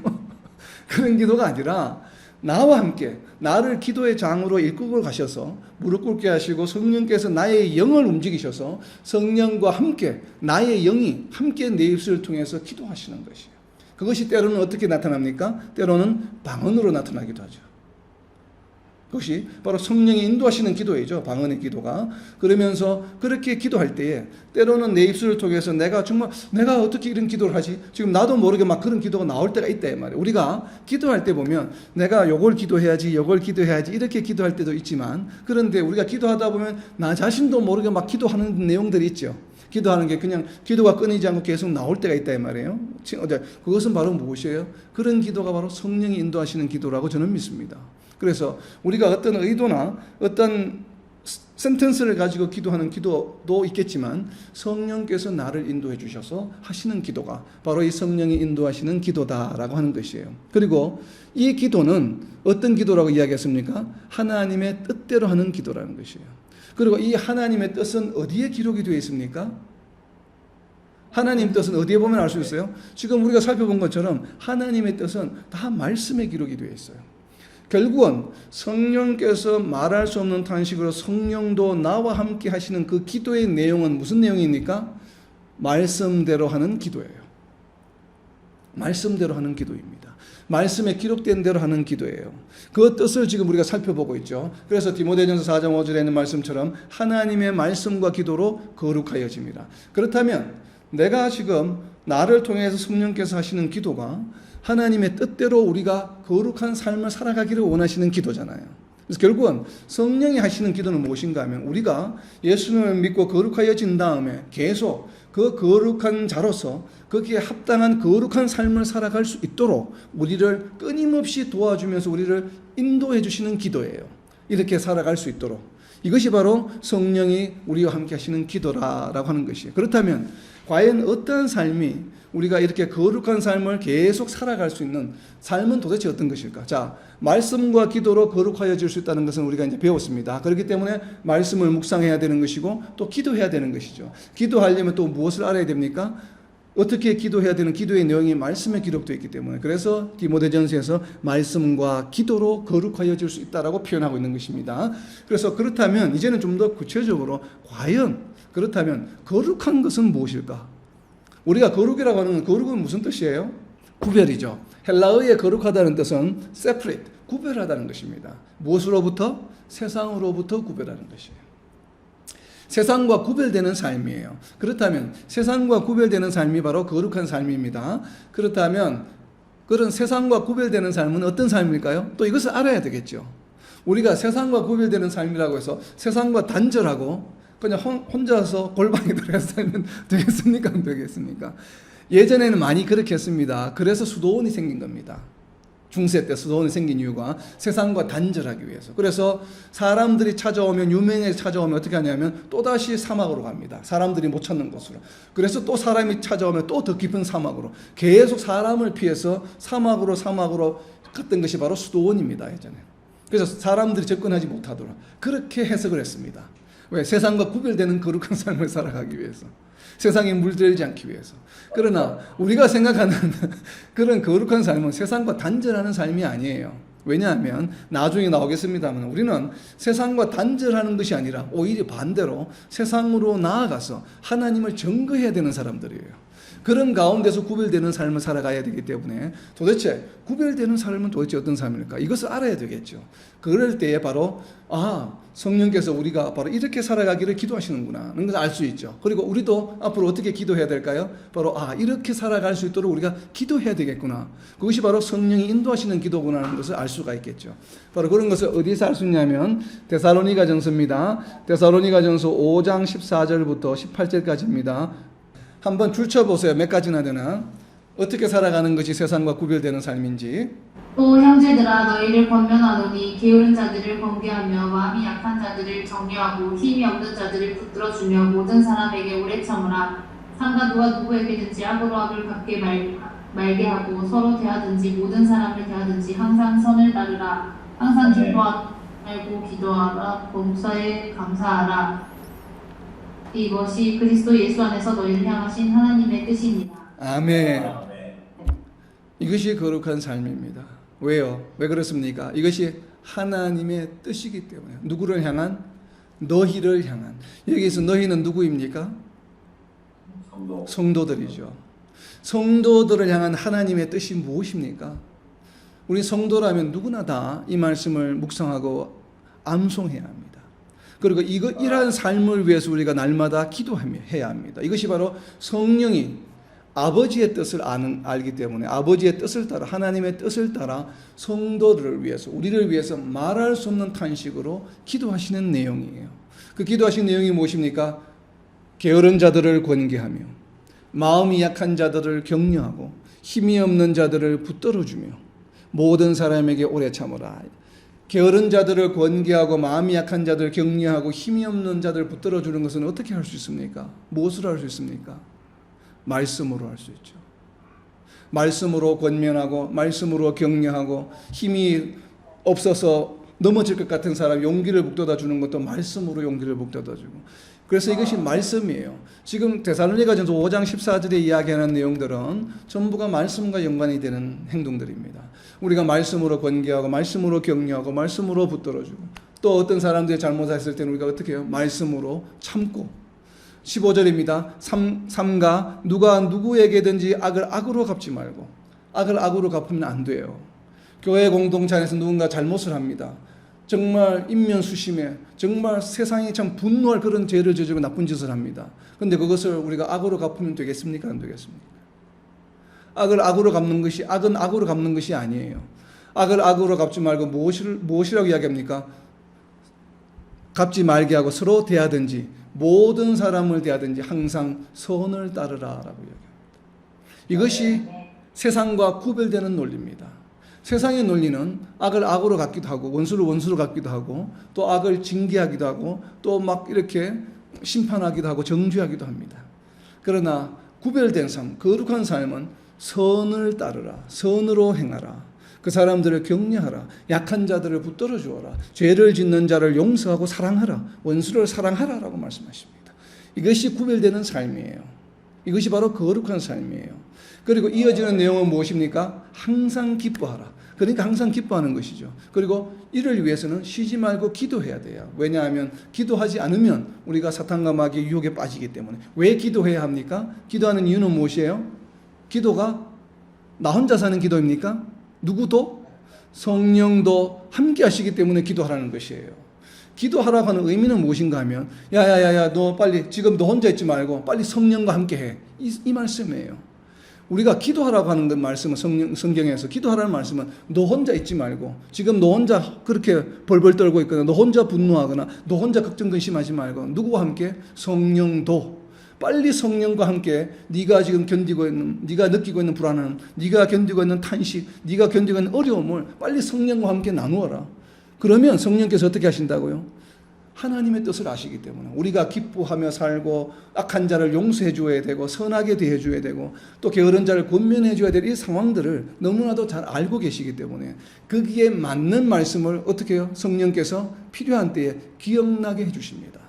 그런 기도가 아니라 나와 함께 나를 기도의 장으로 이끌고 가셔서 무릎 꿇게 하시고 성령께서 나의 영을 움직이셔서 성령과 함께 나의 영이 함께 내 입술을 통해서 기도하시는 것이에요. 그것이 때로는 어떻게 나타납니까? 때로는 방언으로 나타나기도 하죠. 그것이 바로 성령이 인도하시는 기도이죠. 방언의 기도가. 그러면서 그렇게 기도할 때에 때로는 내 입술을 통해서 내가 정말 내가 어떻게 이런 기도를 하지? 지금 나도 모르게 막 그런 기도가 나올 때가 있다 이 말이에요. 우리가 기도할 때 보면 내가 요걸 기도해야지 요걸 기도해야지 이렇게 기도할 때도 있지만 그런데 우리가 기도하다 보면 나 자신도 모르게 막 기도하는 내용들이 있죠. 기도하는 게 그냥 기도가 끊이지 않고 계속 나올 때가 있다 이 말이에요. 그것은 바로 무엇이에요? 그런 기도가 바로 성령이 인도하시는 기도라고 저는 믿습니다. 그래서 우리가 어떤 의도나 어떤 센텐스를 가지고 기도하는 기도도 있겠지만 성령께서 나를 인도해 주셔서 하시는 기도가 바로 이 성령이 인도하시는 기도다라고 하는 것이에요. 그리고 이 기도는 어떤 기도라고 이야기했습니까? 하나님의 뜻대로 하는 기도라는 것이에요. 그리고 이 하나님의 뜻은 어디에 기록이 되어 있습니까? 하나님 뜻은 어디에 보면 알 수 있어요? 지금 우리가 살펴본 것처럼 하나님의 뜻은 다 말씀에 기록이 되어 있어요. 결국은 성령께서 말할 수 없는 탄식으로 성령도 나와 함께 하시는 그 기도의 내용은 무슨 내용입니까? 말씀대로 하는 기도예요. 말씀대로 하는 기도입니다. 말씀에 기록된 대로 하는 기도예요. 그 뜻을 지금 우리가 살펴보고 있죠. 그래서 디모데전서 4장 5절에 있는 말씀처럼 하나님의 말씀과 기도로 거룩하여집니다. 그렇다면 내가 지금 나를 통해서 성령께서 하시는 기도가 하나님의 뜻대로 우리가 거룩한 삶을 살아가기를 원하시는 기도잖아요. 그래서 결국은 성령이 하시는 기도는 무엇인가 하면 우리가 예수님을 믿고 거룩하여진 다음에 계속 그 거룩한 자로서 거기에 합당한 거룩한 삶을 살아갈 수 있도록 우리를 끊임없이 도와주면서 우리를 인도해 주시는 기도예요. 이렇게 살아갈 수 있도록. 이것이 바로 성령이 우리와 함께 하시는 기도라고 하는 것이에요. 그렇다면 과연 어떠한 삶이 우리가 이렇게 거룩한 삶을 계속 살아갈 수 있는 삶은 도대체 어떤 것일까? 자, 말씀과 기도로 거룩하여질 수 있다는 것은 우리가 이제 배웠습니다. 그렇기 때문에 말씀을 묵상해야 되는 것이고 또 기도해야 되는 것이죠. 기도하려면 또 무엇을 알아야 됩니까? 어떻게 기도해야 되는 기도의 내용이 말씀에 기록되어 있기 때문에 그래서 디모데전서에서 말씀과 기도로 거룩하여질 수 있다라고 표현하고 있는 것입니다. 그래서 그렇다면 이제는 좀 더 구체적으로 과연 그렇다면 거룩한 것은 무엇일까? 우리가 거룩이라고 하는 거룩은 무슨 뜻이에요? 구별이죠. 헬라어의 거룩하다는 뜻은 separate, 구별하다는 것입니다. 무엇으로부터? 세상으로부터 구별하는 것이에요. 세상과 구별되는 삶이에요. 그렇다면 세상과 구별되는 삶이 바로 거룩한 삶입니다. 그렇다면 그런 세상과 구별되는 삶은 어떤 삶일까요? 또 이것을 알아야 되겠죠. 우리가 세상과 구별되는 삶이라고 해서 세상과 단절하고 그냥 혼자서 골방에 들어가서 살면 되겠습니까? 안 되겠습니까? 예전에는 많이 그렇게 했습니다. 그래서 수도원이 생긴 겁니다. 중세 때 수도원이 생긴 이유가 세상과 단절하기 위해서. 그래서 사람들이 찾아오면 유명인이 찾아오면 어떻게 하냐면 또다시 사막으로 갑니다. 사람들이 못 찾는 곳으로. 그래서 또 사람이 찾아오면 또 더 깊은 사막으로. 계속 사람을 피해서 사막으로 갔던 것이 바로 수도원입니다. 예전에. 그래서 사람들이 접근하지 못하도록 그렇게 해석을 했습니다. 왜? 세상과 구별되는 거룩한 삶을 살아가기 위해서. 세상에 물들지 않기 위해서. 그러나 우리가 생각하는 그런 거룩한 삶은 세상과 단절하는 삶이 아니에요. 왜냐하면 나중에 나오겠습니다만 우리는 세상과 단절하는 것이 아니라 오히려 반대로 세상으로 나아가서 하나님을 증거해야 되는 사람들이에요. 그런 가운데서 구별되는 삶을 살아가야 되기 때문에 도대체 구별되는 삶은 도대체 어떤 삶일까? 이것을 알아야 되겠죠. 그럴 때에 바로 성령께서 우리가 바로 이렇게 살아가기를 기도하시는구나 하는 것을 알 수 있죠. 그리고 우리도 앞으로 어떻게 기도해야 될까요? 바로 이렇게 살아갈 수 있도록 우리가 기도해야 되겠구나. 그것이 바로 성령이 인도하시는 기도구나 하는 것을 알 수가 있겠죠. 바로 그런 것을 어디서 알 수 있냐면 데살로니가전서입니다. 데살로니가전서 5장 14절부터 18절까지입니다. 한번 줄쳐보세요. 몇 가지나 되나? 어떻게 살아가는 것이 세상과 구별되는 삶인지. 또 형제들아 너희를 권면하노니 게으른 자들을 권계하며 마음이 약한 자들을 격려하고 힘이 없는 자들을 붙들어주며 모든 사람에게 오래 참으라. 상가 누가 누구에게든지 악으로 악을 갚게 말게 하고 서로 대하든지 모든 사람을 대하든지 항상 선을 따르라. 항상 기뻐하지 말고 기도하라. 범사에 감사하라. 이것이 그리스도 예수 안에서 너희를 향하신 하나님의 뜻입니다. 아멘. 이것이 거룩한 삶입니다. 왜요? 왜 그렇습니까? 이것이 하나님의 뜻이기 때문에. 누구를 향한? 너희를 향한. 여기서 너희는 누구입니까? 성도들이죠. 성도들을 향한 하나님의 뜻이 무엇입니까? 우리 성도라면 누구나 다 이 말씀을 묵상하고 암송해야 합니다. 그리고 이러한 삶을 위해서 우리가 날마다 기도해야 합니다. 이것이 바로 성령이 아버지의 뜻을 알기 때문에 아버지의 뜻을 따라 하나님의 뜻을 따라 성도들을 위해서 우리를 위해서 말할 수 없는 탄식으로 기도하시는 내용이에요. 그 기도하시는 내용이 무엇입니까? 게으른 자들을 권계하며 마음이 약한 자들을 격려하고 힘이 없는 자들을 붙들어주며 모든 사람에게 오래 참으라. 게으른 자들을 권계하고 마음이 약한 자들을 격려하고 힘이 없는 자들을 붙들어주는 것은 어떻게 할 수 있습니까? 무엇으로 할 수 있습니까? 말씀으로 할 수 있죠. 말씀으로 권면하고 말씀으로 격려하고 힘이 없어서 넘어질 것 같은 사람 용기를 북돋아 주는 것도 말씀으로 용기를 북돋아 주고. 그래서 이것이 말씀이에요. 지금 데살로니가전서 5장 14절에 이야기하는 내용들은 전부가 말씀과 연관이 되는 행동들입니다. 우리가 말씀으로 권계하고 말씀으로 격려하고 말씀으로 붙들어주고 또 어떤 사람들이 잘못했을 때는 우리가 어떻게 해요? 말씀으로 참고. 15절입니다. 삼가 누가 누구에게든지 악을 악으로 갚지 말고. 악을 악으로 갚으면 안 돼요. 교회 공동체 안에서 누군가 잘못을 합니다. 정말 인면수심에 정말 세상이 참 분노할 그런 죄를 저지르고 나쁜 짓을 합니다. 그런데 그것을 우리가 악으로 갚으면 되겠습니까? 안 되겠습니까? 악을 악으로 갚는 것이 악은 악으로 갚는 것이 아니에요. 악을 악으로 갚지 말고 무엇이라고 이야기합니까? 갚지 말게 하고 서로 대하든지 모든 사람을 대하든지 항상 선을 따르라라고 이야기합니다. 이것이 세상과 구별되는 논리입니다. 세상의 논리는 악을 악으로 갚기도 하고 원수를 원수로 갚기도 하고 또 악을 징계하기도 하고 또 막 이렇게 심판하기도 하고 정죄하기도 합니다. 그러나 구별된 삶, 거룩한 삶은 선을 따르라, 선으로 행하라, 그 사람들을 격려하라, 약한 자들을 붙들어 주어라, 죄를 짓는 자를 용서하고 사랑하라, 원수를 사랑하라라고 말씀하십니다. 이것이 구별되는 삶이에요. 이것이 바로 거룩한 삶이에요. 그리고 이어지는 내용은 무엇입니까? 항상 기뻐하라. 그러니까 항상 기뻐하는 것이죠. 그리고 이를 위해서는 쉬지 말고 기도해야 돼요. 왜냐하면 기도하지 않으면 우리가 사탄과 마귀의 유혹에 빠지기 때문에. 왜 기도해야 합니까? 기도하는 이유는 무엇이에요? 기도가 나 혼자 사는 기도입니까? 누구도? 성령도 함께 하시기 때문에 기도하라는 것이에요. 기도하라고 하는 의미는 무엇인가 하면 야야야야 너 빨리 지금 너 혼자 있지 말고 빨리 성령과 함께 해. 이 말씀이에요. 우리가 기도하라고 하는 그 말씀은 성경에서 기도하라는 말씀은 너 혼자 있지 말고 지금 너 혼자 그렇게 벌벌 떨고 있거나 너 혼자 분노하거나 너 혼자 걱정 근심하지 말고 누구와 함께? 성령도 빨리 성령과 함께 네가 지금 견디고 있는 네가 느끼고 있는 불안함 네가 견디고 있는 탄식 네가 견디고 있는 어려움을 빨리 성령과 함께 나누어라. 그러면 성령께서 어떻게 하신다고요? 하나님의 뜻을 아시기 때문에 우리가 기뻐하며 살고 악한 자를 용서해 줘야 되고 선하게 대해 줘야 되고 또 게으른 자를 권면해 줘야 될 이 상황들을 너무나도 잘 알고 계시기 때문에 거기에 맞는 말씀을 어떻게 해요? 성령께서 필요한 때에 기억나게 해 주십니다.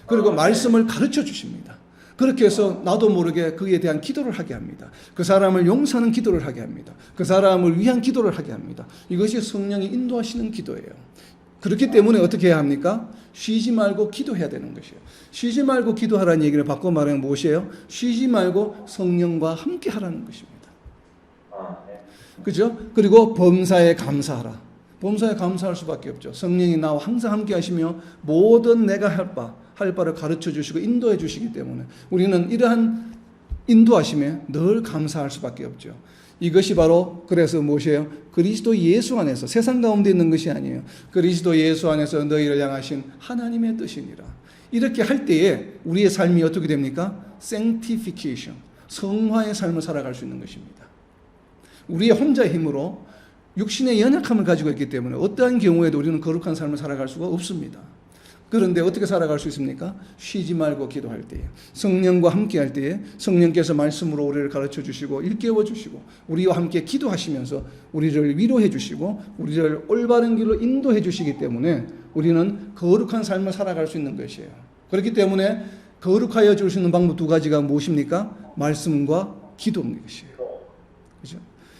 그리고 말씀을 가르쳐 주십니다. 그렇게 해서 나도 모르게 그에 대한 기도를 하게 합니다. 그 사람을 용서하는 기도를 하게 합니다. 그 사람을 위한 기도를 하게 합니다. 이것이 성령이 인도하시는 기도예요. 그렇기 때문에 어떻게 해야 합니까? 쉬지 말고 기도해야 되는 것이에요. 쉬지 말고 기도하라는 얘기를 바꿔 말하면 무엇이에요? 쉬지 말고 성령과 함께 하라는 것입니다. 그죠? 그리고 범사에 감사하라. 범사에 감사할 수밖에 없죠. 성령이 나와 항상 함께 하시며 모든 내가 할 바를 가르쳐 주시고 인도해 주시기 때문에 우리는 이러한 인도하심에 늘 감사할 수밖에 없죠. 이것이 바로 그래서 무엇이에요? 그리스도 예수 안에서 세상 가운데 있는 것이 아니에요. 그리스도 예수 안에서 너희를 향하신 하나님의 뜻이니라. 이렇게 할 때에 우리의 삶이 어떻게 됩니까? sanctification, 성화의 삶을 살아갈 수 있는 것입니다. 우리의 혼자의 힘으로 육신의 연약함을 가지고 있기 때문에 어떠한 경우에도 우리는 거룩한 삶을 살아갈 수가 없습니다. 그런데 어떻게 살아갈 수 있습니까? 쉬지 말고 기도할 때에, 성령과 함께 할 때에 성령께서 말씀으로 우리를 가르쳐 주시고 일깨워 주시고 우리와 함께 기도하시면서 우리를 위로해 주시고 우리를 올바른 길로 인도해 주시기 때문에 우리는 거룩한 삶을 살아갈 수 있는 것이에요. 그렇기 때문에 거룩하여 줄 수 있는 방법 두 가지가 무엇입니까? 말씀과 기도인 것이에요. 그죠?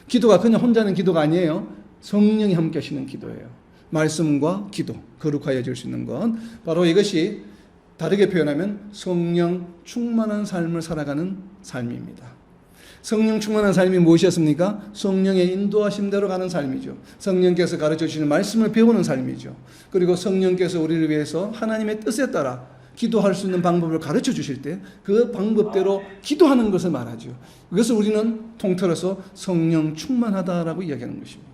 기도가 그냥 혼자는 기도가 아니에요. 성령이 함께 하시는 기도예요. 말씀과 기도, 거룩하여 줄 수 있는 건 바로 이것이 다르게 표현하면 성령 충만한 삶을 살아가는 삶입니다. 성령 충만한 삶이 무엇이었습니까? 성령의 인도하심대로 가는 삶이죠. 성령께서 가르쳐 주시는 말씀을 배우는 삶이죠. 그리고 성령께서 우리를 위해서 하나님의 뜻에 따라 기도할 수 있는 방법을 가르쳐 주실 때 그 방법대로 기도하는 것을 말하죠. 이것을 우리는 통틀어서 성령 충만하다라고 이야기하는 것입니다.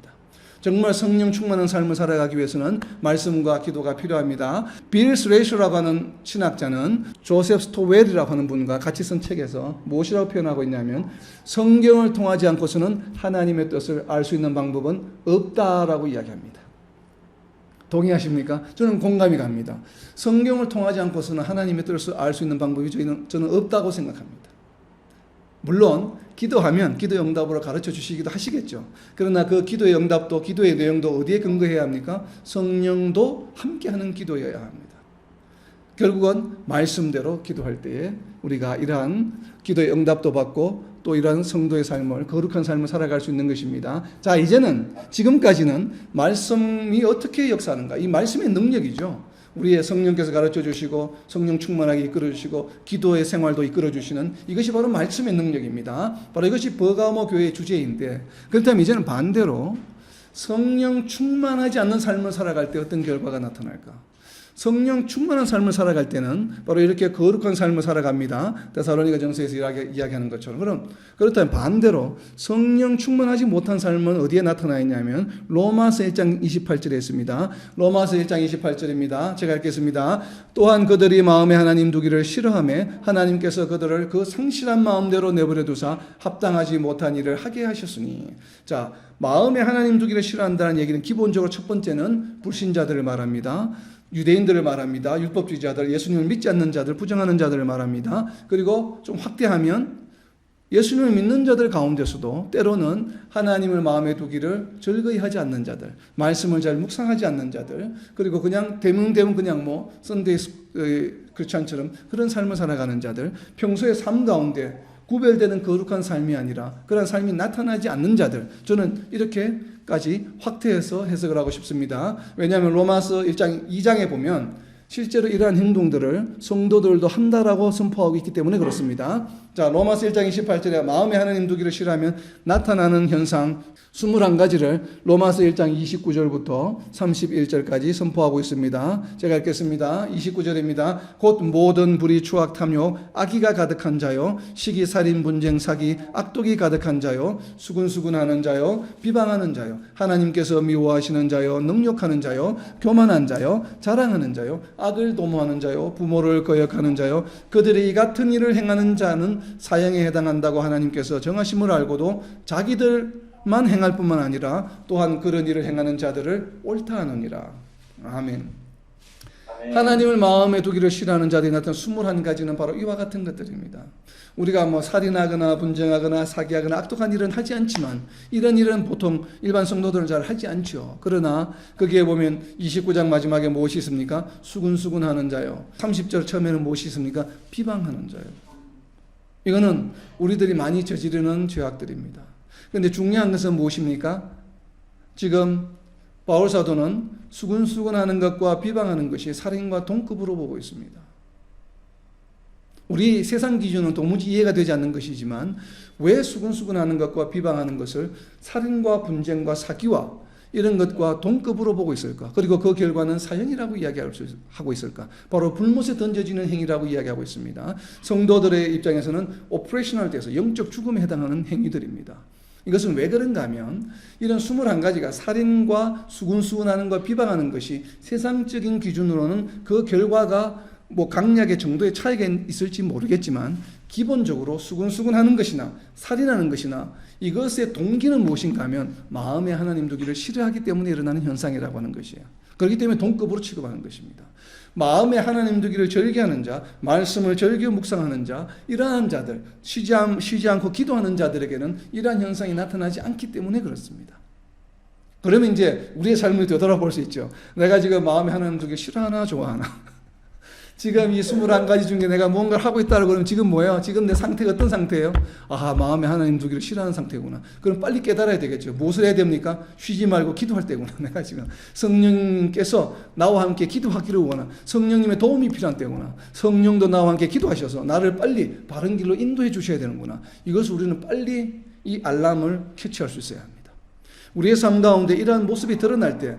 정말 성령 충만한 삶을 살아가기 위해서는 말씀과 기도가 필요합니다. 빌 스레이셔라고 하는 신학자는 조셉 스토웰이라고 하는 분과 같이 쓴 책에서 무엇이라고 표현하고 있냐면 성경을 통하지 않고서는 하나님의 뜻을 알 수 있는 방법은 없다라고 이야기합니다. 동의하십니까? 저는 공감이 갑니다. 성경을 통하지 않고서는 하나님의 뜻을 알 수 있는 방법이 저는 없다고 생각합니다. 물론 기도하면 기도 응답으로 가르쳐 주시기도 하시겠죠. 그러나 그 기도의 응답도 기도의 내용도 어디에 근거해야 합니까? 성령도 함께하는 기도여야 합니다. 결국은 말씀대로 기도할 때에 우리가 이러한 기도의 응답도 받고 또 이러한 성도의 삶을 거룩한 삶을 살아갈 수 있는 것입니다. 자, 이제는 지금까지는 말씀이 어떻게 역사하는가? 이 말씀의 능력이죠. 우리의 성령께서 가르쳐 주시고 성령 충만하게 이끌어 주시고 기도의 생활도 이끌어 주시는 이것이 바로 말씀의 능력입니다. 바로 이것이 버가모 교회의 주제인데 그렇다면 이제는 반대로 성령 충만하지 않는 삶을 살아갈 때 어떤 결과가 나타날까? 성령 충만한 삶을 살아갈 때는 바로 이렇게 거룩한 삶을 살아갑니다. 데살로니가 전서에서 이야기하는 것처럼. 그렇다면 반대로 성령 충만하지 못한 삶은 어디에 나타나 있냐면 로마서 1장 28절에 있습니다. 로마서 1장 28절입니다. 제가 읽겠습니다. 또한 그들이 마음에 하나님 두기를 싫어하며 하나님께서 그들을 그 상실한 마음대로 내버려 두사 합당하지 못한 일을 하게 하셨으니. 자, 마음에 하나님 두기를 싫어한다는 얘기는 기본적으로 첫 번째는 불신자들을 말합니다. 유대인들을 말합니다. 율법주의자들, 예수님을 믿지 않는 자들, 부정하는 자들을 말합니다. 그리고 좀 확대하면 예수님을 믿는 자들 가운데서도 때로는 하나님을 마음에 두기를 즐거이 하지 않는 자들, 말씀을 잘 묵상하지 않는 자들, 그리고 그냥 대문대문 그냥 뭐 썬데이 크리스찬처럼 그런 삶을 살아가는 자들, 평소의 삶 가운데 구별되는 거룩한 삶이 아니라 그런 삶이 나타나지 않는 자들, 저는 이렇게까지 확대해서 해석을 하고 싶습니다. 왜냐하면 로마서 1장 2장에 보면 실제로 이러한 행동들을 성도들도 한다라고 선포하고 있기 때문에 그렇습니다. 자, 로마서 1장 28절에 마음에 하나님 두기를 싫어하면 나타나는 현상 21가지를 로마서 1장 29절부터 31절까지 선포하고 있습니다. 제가 읽겠습니다. 29절입니다. 곧 모든 불의, 추악, 탐욕, 악의가 가득한 자요, 시기, 살인, 분쟁, 사기, 악독이 가득한 자요, 수군수군하는 자요, 비방하는 자요, 하나님께서 미워하시는 자요, 능욕하는 자요, 교만한 자요, 자랑하는 자요, 악을 도모하는 자요, 부모를 거역하는 자요, 그들이 이 같은 일을 행하는 자는 사형에 해당한다고 하나님께서 정하심을 알고도 자기들만 행할 뿐만 아니라 또한 그런 일을 행하는 자들을 옳다 하느니라. 아멘. 하나님을 마음에 두기를 싫어하는 자들이 나타난 21가지는 바로 이와 같은 것들입니다. 우리가 뭐 살인하거나 분쟁하거나 사기하거나 악독한 일은 하지 않지만 이런 일은 보통 일반 성도들은 잘 하지 않죠. 그러나 거기에 보면 29장 마지막에 무엇이 있습니까? 수군수군하는 자요. 30절 처음에는 무엇이 있습니까? 비방하는 자요. 이거는 우리들이 많이 저지르는 죄악들입니다. 그런데 중요한 것은 무엇입니까? 지금 바울 사도는 수근수근하는 것과 비방하는 것이 살인과 동급으로 보고 있습니다. 우리 세상 기준은 도무지 이해가 되지 않는 것이지만 왜 수근수근하는 것과 비방하는 것을 살인과 분쟁과 사기와 이런 것과 동급으로 보고 있을까? 그리고 그 결과는 사형이라고 이야기하고 있을까? 바로 불못에 던져지는 행위라고 이야기하고 있습니다. 성도들의 입장에서는 오퍼레이셔널 돼서 영적 죽음에 해당하는 행위들입니다. 이것은 왜 그런가 하면 이런 21가지가 살인과 수근수근하는 것, 비방하는 것이 세상적인 기준으로는 그 결과가 뭐 강약의 정도의 차이가 있을지 모르겠지만 기본적으로 수근수근하는 것이나 살인하는 것이나 이것의 동기는 무엇인가 하면 마음에 하나님 두기를 싫어하기 때문에 일어나는 현상이라고 하는 것이에요. 그렇기 때문에 동급으로 취급하는 것입니다. 마음에 하나님 두기를 절개하는 자, 말씀을 절개 묵상하는 자, 이러한 자들, 쉬지 않고 기도하는 자들에게는 이러한 현상이 나타나지 않기 때문에 그렇습니다. 그러면 이제 우리의 삶을 되돌아볼 수 있죠. 내가 지금 마음에 하나님 두기를 싫어하나 좋아하나? 지금 이 21가지 중에 내가 뭔가를 하고 있다고 그러면 지금 뭐예요? 지금 내 상태가 어떤 상태예요? 아, 마음에 하나님 두기를 싫어하는 상태구나. 그럼 빨리 깨달아야 되겠죠. 무엇을 해야 됩니까? 쉬지 말고 기도할 때구나. 내가 지금 성령님께서 나와 함께 기도하기를 원하. 성령님의 도움이 필요한 때구나. 성령도 나와 함께 기도하셔서 나를 빨리 바른 길로 인도해 주셔야 되는구나. 이것을 우리는 빨리 이 알람을 캐치할 수 있어야 합니다. 우리의 삶 가운데 이러한 모습이 드러날 때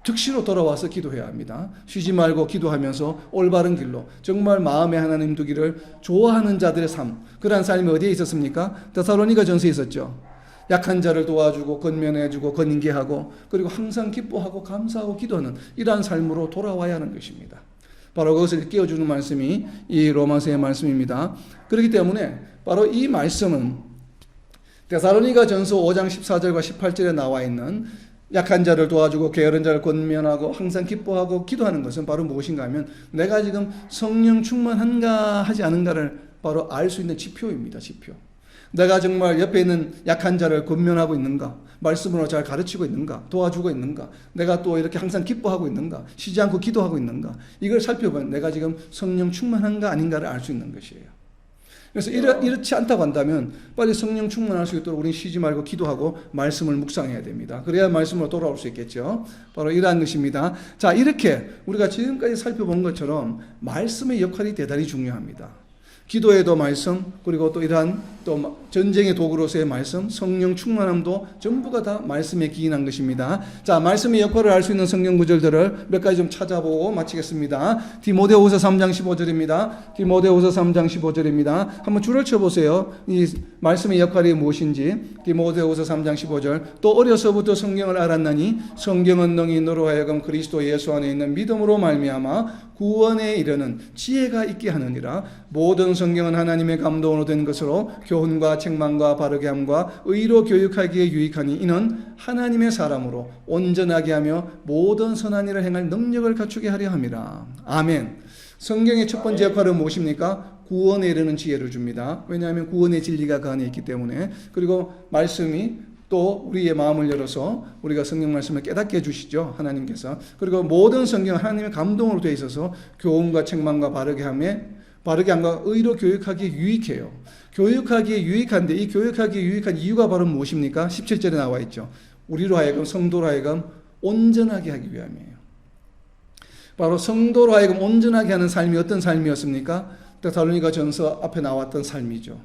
즉시로 돌아와서 기도해야 합니다. 쉬지 말고 기도하면서 올바른 길로 정말 마음에 하나님 두기를 좋아하는 자들의 삶, 그러한 삶이 어디에 있었습니까? 데살로니가전서에 있었죠. 약한 자를 도와주고 건면해주고 건인계하고 그리고 항상 기뻐하고 감사하고 기도하는 이러한 삶으로 돌아와야 하는 것입니다. 바로 그것을 깨워주는 말씀이 이 로마서의 말씀입니다. 그렇기 때문에 바로 이 말씀은 데살로니가전서 5장 14절과 18절에 나와 있는 약한 자를 도와주고 게으른 자를 권면하고 항상 기뻐하고 기도하는 것은 바로 무엇인가 하면 내가 지금 성령 충만한가 하지 않은가를 바로 알 수 있는 지표입니다. 지표. 내가 정말 옆에 있는 약한 자를 권면하고 있는가, 말씀으로 잘 가르치고 있는가, 도와주고 있는가, 내가 또 이렇게 항상 기뻐하고 있는가, 쉬지 않고 기도하고 있는가, 이걸 살펴보면 내가 지금 성령 충만한가 아닌가를 알 수 있는 것이에요. 그래서 이렇지 않다고 한다면 빨리 성령 충만할 수 있도록 우리는 쉬지 말고 기도하고 말씀을 묵상해야 됩니다. 그래야 말씀으로 돌아올 수 있겠죠. 바로 이러한 것입니다. 자, 이렇게 우리가 지금까지 살펴본 것처럼 말씀의 역할이 대단히 중요합니다. 기도에도 말씀, 그리고 또 이러한 또 전쟁의 도구로서의 말씀, 성령 충만함도 전부가 다 말씀에 기인한 것입니다. 자, 말씀의 역할을 알 수 있는 성경 구절들을 몇 가지 좀 찾아보고 마치겠습니다. 디모데후서 3장 15절입니다. 디모데후서 3장 15절입니다. 한번 줄을 쳐보세요. 이 말씀의 역할이 무엇인지. 디모데후서 3장 15절. 또 어려서부터 성경을 알았나니 성경은 능히 너로 하여금 그리스도 예수 안에 있는 믿음으로 말미암아 구원에 이르는 지혜가 있게 하느니라. 모든 성경은 하나님의 감동으로 된 것으로 교훈과 책망과 바르게 함과 의로 교육하기에 유익하니 이는 하나님의 사람으로 온전하게 하며 모든 선한 일을 행할 능력을 갖추게 하려 함이라. 아멘. 성경의 첫 번째 역할은 무엇입니까? 구원에 이르는 지혜를 줍니다. 왜냐하면 구원의 진리가 그 안에 있기 때문에. 그리고 말씀이 또 우리의 마음을 열어서 우리가 성경 말씀을 깨닫게 해주시죠. 하나님께서. 그리고 모든 성경은 하나님의 감동으로 되어 있어서 교훈과 책망과 바르게 함과 의로 교육하기에 유익해요. 교육하기에 유익한데 이 교육하기에 유익한 이유가 바로 무엇입니까? 17절에 나와 있죠. 우리로 하여금 성도로 하여금 온전하게 하기 위함이에요. 바로 성도로 하여금 온전하게 하는 삶이 어떤 삶이었습니까? 데살로니가전서 앞에 나왔던 삶이죠.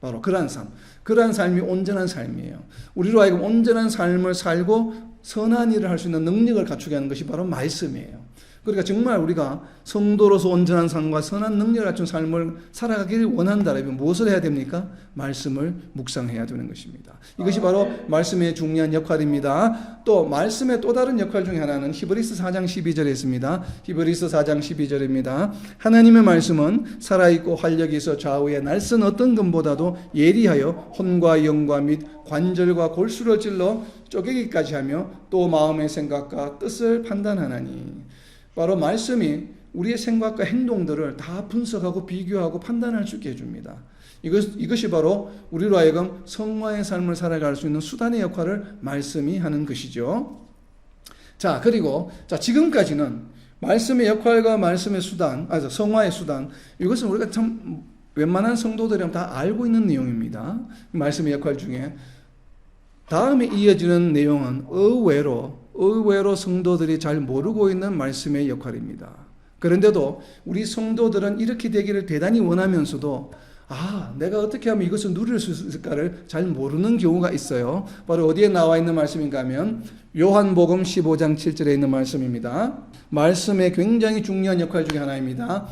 바로 그러한 삶. 그러한 삶이 온전한 삶이에요. 우리로 하여금 온전한 삶을 살고 선한 일을 할 수 있는 능력을 갖추게 하는 것이 바로 말씀이에요. 그러니까 정말 우리가 성도로서 온전한 삶과 선한 능력을 갖춘 삶을 살아가기를 원한다면 무엇을 해야 됩니까? 말씀을 묵상해야 되는 것입니다. 이것이 바로 말씀의 중요한 역할입니다. 또 말씀의 또 다른 역할 중에 하나는 히브리서 4장 12절에 있습니다. 히브리서 4장 12절입니다. 하나님의 말씀은 살아있고 활력이 있어 좌우에 날선 어떤 금보다도 예리하여 혼과 영과 및 관절과 골수를 찔러 쪼개기까지 하며 또 마음의 생각과 뜻을 판단하나니. 바로 말씀이 우리의 생각과 행동들을 다 분석하고 비교하고 판단할 수 있게 해줍니다. 이것이 바로 우리로 하여금 성화의 삶을 살아갈 수 있는 수단의 역할을 말씀이 하는 것이죠. 자, 그리고 지금까지는 말씀의 역할과 말씀의 수단, 성화의 수단, 이것은 우리가 참 웬만한 성도들이랑 다 알고 있는 내용입니다. 말씀의 역할 중에 다음에 이어지는 내용은 의외로 의외로 성도들이 잘 모르고 있는 말씀의 역할입니다. 그런데도 우리 성도들은 이렇게 되기를 대단히 원하면서도 내가 어떻게 하면 이것을 누릴 수 있을까를 잘 모르는 경우가 있어요. 바로 어디에 나와 있는 말씀인가 하면 요한복음 15장 7절에 있는 말씀입니다. 말씀의 굉장히 중요한 역할 중에 하나입니다.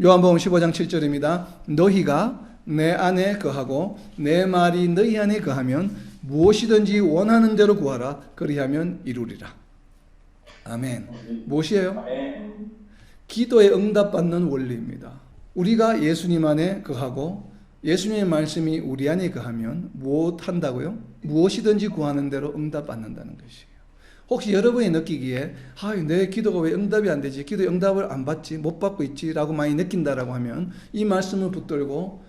요한복음 15장 7절입니다. 너희가 내 안에 거하고 내 말이 너희 안에 거하면 무엇이든지 원하는 대로 구하라. 그리하면 이루리라. 아멘. 무엇이에요? 기도에 응답받는 원리입니다. 우리가 예수님 안에 거하고 예수님의 말씀이 우리 안에 거하면 무엇 한다고요? 무엇이든지 구하는 대로 응답받는다는 것이에요. 혹시 여러분이 느끼기에 내 기도가 왜 응답이 안 되지? 기도에 응답을 안 받지? 못 받고 있지? 라고 많이 느낀다라고 하면 이 말씀을 붙들고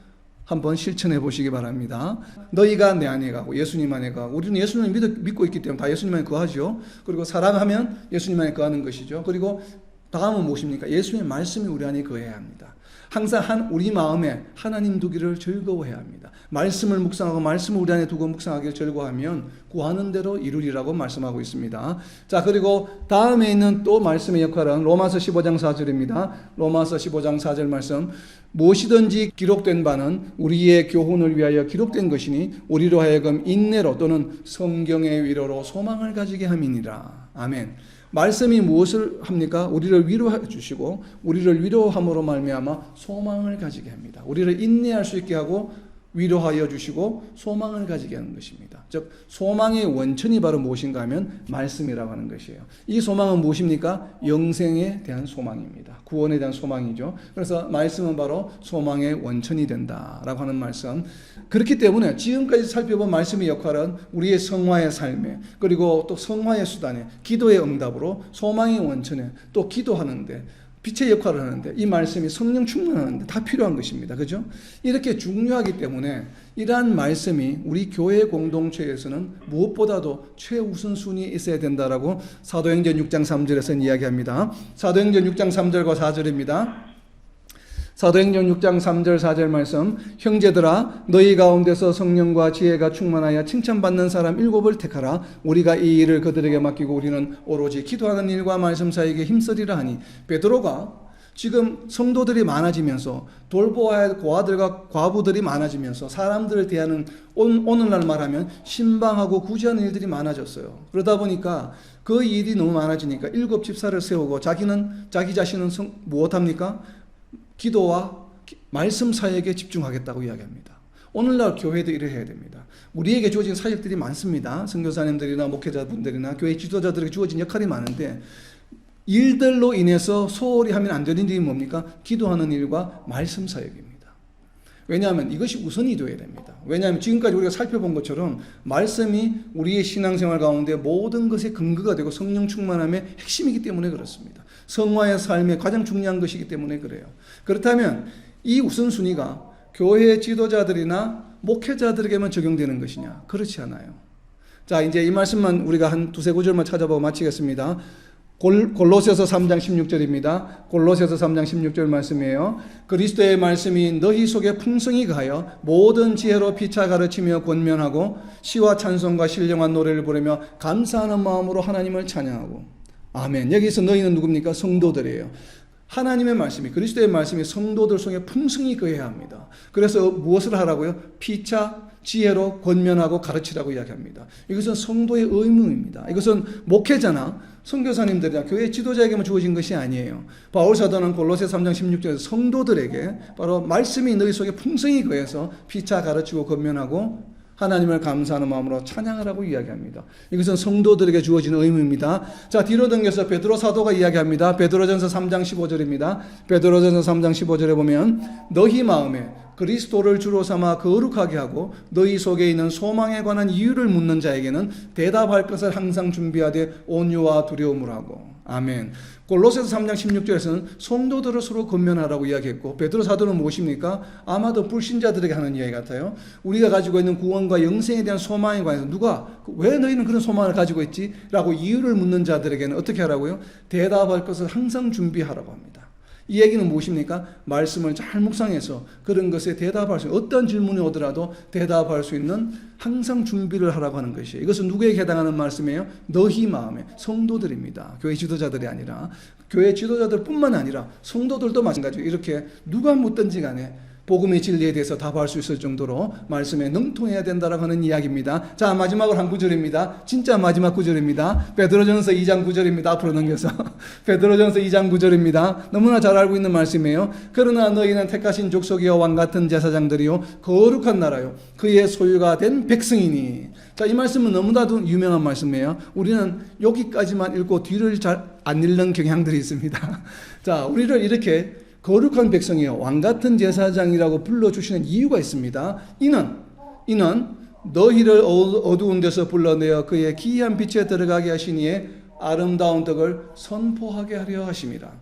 한번 실천해 보시기 바랍니다. 너희가 내 안에 가고 예수님 안에 가고 우리는 예수님을 믿고 있기 때문에 다 예수님 안에 거하죠. 그리고 사랑하면 예수님 안에 거하는 것이죠. 그리고 다음은 무엇입니까? 예수님의 말씀이 우리 안에 거해야 합니다. 항상 우리 마음에 하나님 두기를 즐거워해야 합니다. 말씀을 묵상하고 말씀을 우리 안에 두고 묵상하기를 즐거워하면 구하는 대로 이루리라고 말씀하고 있습니다. 자, 그리고 다음에 있는 또 말씀의 역할은 로마서 15장 4절입니다. 로마서 15장 4절 말씀. 무엇이든지 기록된 바는 우리의 교훈을 위하여 기록된 것이니 우리로 하여금 인내로 또는 성경의 위로로 소망을 가지게 함이니라. 아멘. 말씀이 무엇을 합니까? 우리를 위로해 주시고 우리를 위로함으로 말미암아 소망을 가지게 합니다. 우리를 인내할 수 있게 하고 위로하여 주시고 소망을 가지게 하는 것입니다. 즉 소망의 원천이 바로 무엇인가 하면 말씀이라고 하는 것이에요. 이 소망은 무엇입니까? 영생에 대한 소망입니다. 구원에 대한 소망이죠. 그래서 말씀은 바로 소망의 원천이 된다라고 하는 말씀. 그렇기 때문에 지금까지 살펴본 말씀의 역할은 우리의 성화의 삶에 그리고 또 성화의 수단에 기도의 응답으로 소망의 원천에 또 기도하는데 빛의 역할을 하는데 이 말씀이 성령 충만하는데 다 필요한 것입니다. 그죠? 이렇게 중요하기 때문에 이러한 말씀이 우리 교회 공동체에서는 무엇보다도 최우선순위에 있어야 된다라고 사도행전 6장 3절에서 이야기합니다. 사도행전 6장 3절과 4절입니다. 사도행전 6장 3절 4절 말씀. 형제들아 너희 가운데서 성령과 지혜가 충만하여 칭찬받는 사람 7을 택하라. 우리가 이 일을 그들에게 맡기고 우리는 오로지 기도하는 일과 말씀 사이에 힘쓰리라 하니. 베드로가 지금 성도들이 많아지면서 돌보아야 할 고아들과 과부들이 많아지면서 사람들을 대하는 오늘날 말하면 신방하고 구제하는 일들이 많아졌어요. 그러다 보니까 그 일이 너무 많아지니까 7 집사를 세우고 자기 자신은 무엇합니까? 기도와 말씀 사역에 집중하겠다고 이야기합니다. 오늘날 교회도 이래 해야 됩니다. 우리에게 주어진 사역들이 많습니다. 선교사님들이나 목회자분들이나 교회 지도자들에게 주어진 역할이 많은데 일들로 인해서 소홀히 하면 안 되는 일이 뭡니까? 기도하는 일과 말씀 사역입니다. 왜냐하면 이것이 우선이 되어야 됩니다. 왜냐하면 지금까지 우리가 살펴본 것처럼 말씀이 우리의 신앙생활 가운데 모든 것의 근거가 되고 성령 충만함의 핵심이기 때문에 그렇습니다. 성화의 삶의 가장 중요한 것이기 때문에 그래요. 그렇다면 이 우선순위가 교회 지도자들이나 목회자들에게만 적용되는 것이냐? 그렇지 않아요. 자, 이제 이 말씀만 우리가 한 두세 구절만 찾아보고 마치겠습니다. 골로새서 3장 16절입니다. 골로새서 3장 16절 말씀이에요. 그리스도의 말씀이 너희 속에 풍성히 가하여 모든 지혜로 피차 가르치며 권면하고 시와 찬송과 신령한 노래를 부르며 감사하는 마음으로 하나님을 찬양하고. 아멘. 여기서 너희는 누굽니까? 성도들이에요. 하나님의 말씀이 그리스도의 말씀이 성도들 속에 풍성히 거해야 합니다. 그래서 무엇을 하라고요? 피차 지혜로 권면하고 가르치라고 이야기합니다. 이것은 성도의 의무입니다. 이것은 목회자나 선교사님들이나 교회 지도자에게만 주어진 것이 아니에요. 바울 사도는 골로새 3장 16절에서 성도들에게 바로 말씀이 너희 속에 풍성히 거해서 피차 가르치고 권면하고 하나님을 감사하는 마음으로 찬양하라고 이야기합니다. 이것은 성도들에게 주어진 의무입니다. 자, 뒤로 당겨서 베드로 사도가 이야기합니다. 베드로전서 3장 15절입니다. 베드로전서 3장 15절에 보면 너희 마음에 그리스도를 주로 삼아 거룩하게 하고 너희 속에 있는 소망에 관한 이유를 묻는 자에게는 대답할 것을 항상 준비하되 온유와 두려움을 하고. 아멘. 골로새서 3장 16절에서는 성도들을 서로 권면하라고 이야기했고 베드로 사도는 무엇입니까? 아마도 불신자들에게 하는 이야기 같아요. 우리가 가지고 있는 구원과 영생에 대한 소망에 관해서 왜 너희는 그런 소망을 가지고 있지? 라고 이유를 묻는 자들에게는 어떻게 하라고요? 대답할 것을 항상 준비하라고 합니다. 이 얘기는 무엇입니까? 말씀을 잘 묵상해서 그런 것에 대답할 수 있는, 어떤 질문이 오더라도 대답할 수 있는 항상 준비를 하라고 하는 것이에요. 이것은 누구에게 해당하는 말씀이에요? 너희 마음에, 성도들입니다. 교회 지도자들이 아니라, 교회 지도자들뿐만 아니라 성도들도 마찬가지예요. 이렇게 누가 묻든지 간에 복음의 진리에 대해서 답할 수 있을 정도로 말씀에 능통해야 된다라고 하는 이야기입니다. 자, 마지막으로 한 구절입니다. 진짜 마지막 구절입니다. 베드로전서 2장 9절입니다. 앞으로 넘겨서 베드로전서 2장 9절입니다. 너무나 잘 알고 있는 말씀이에요. 그러나 너희는 택하신 족속이요 왕같은 제사장들이요 거룩한 나라요 그의 소유가 된 백성이니. 자, 이 말씀은 너무나도 유명한 말씀이에요. 우리는 여기까지만 읽고 뒤를 잘 안 읽는 경향들이 있습니다. 자, 우리를 이렇게 거룩한 백성이요 왕같은 제사장이라고 불러주시는 이유가 있습니다. 이는 너희를 어두운 데서 불러내어 그의 기이한 빛에 들어가게 하시니에 아름다운 덕을 선포하게 하려 하심이라.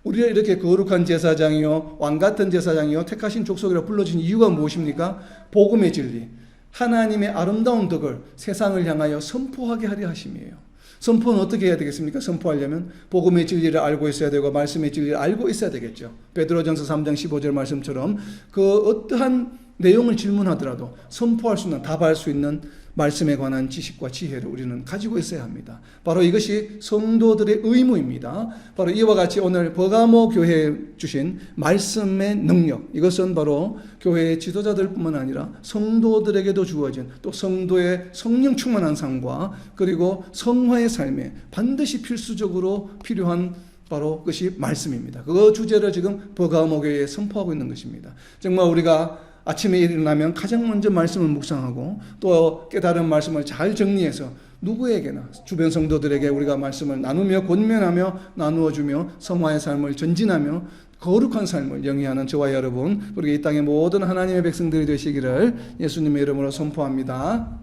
우리를 이렇게 거룩한 제사장이요 왕같은 제사장이요 택하신 족속이라고 불러주신 이유가 무엇입니까? 복음의 진리, 하나님의 아름다운 덕을 세상을 향하여 선포하게 하려 하심이에요. 선포는 어떻게 해야 되겠습니까? 선포하려면 복음의 진리를 알고 있어야 되고 말씀의 진리를 알고 있어야 되겠죠. 베드로전서 3장 15절 말씀처럼 그 어떠한 내용을 질문하더라도 선포할 수 있는, 답할 수 있는 말씀에 관한 지식과 지혜를 우리는 가지고 있어야 합니다. 바로 이것이 성도들의 의무입니다. 바로 이와 같이 오늘 버가모 교회에 주신 말씀의 능력, 이것은 바로 교회의 지도자들뿐만 아니라 성도들에게도 주어진, 또 성도의 성령 충만한 삶과 그리고 성화의 삶에 반드시 필수적으로 필요한 바로 그것이 말씀입니다. 그 주제를 지금 버가모 교회에 선포하고 있는 것입니다. 정말 우리가 아침에 일어나면 가장 먼저 말씀을 묵상하고 또 깨달은 말씀을 잘 정리해서 누구에게나 주변 성도들에게 우리가 말씀을 나누며 권면하며 나누어주며 성화의 삶을 전진하며 거룩한 삶을 영위하는 저와 여러분, 그리고 이 땅의 모든 하나님의 백성들이 되시기를 예수님의 이름으로 선포합니다.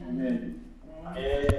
아멘.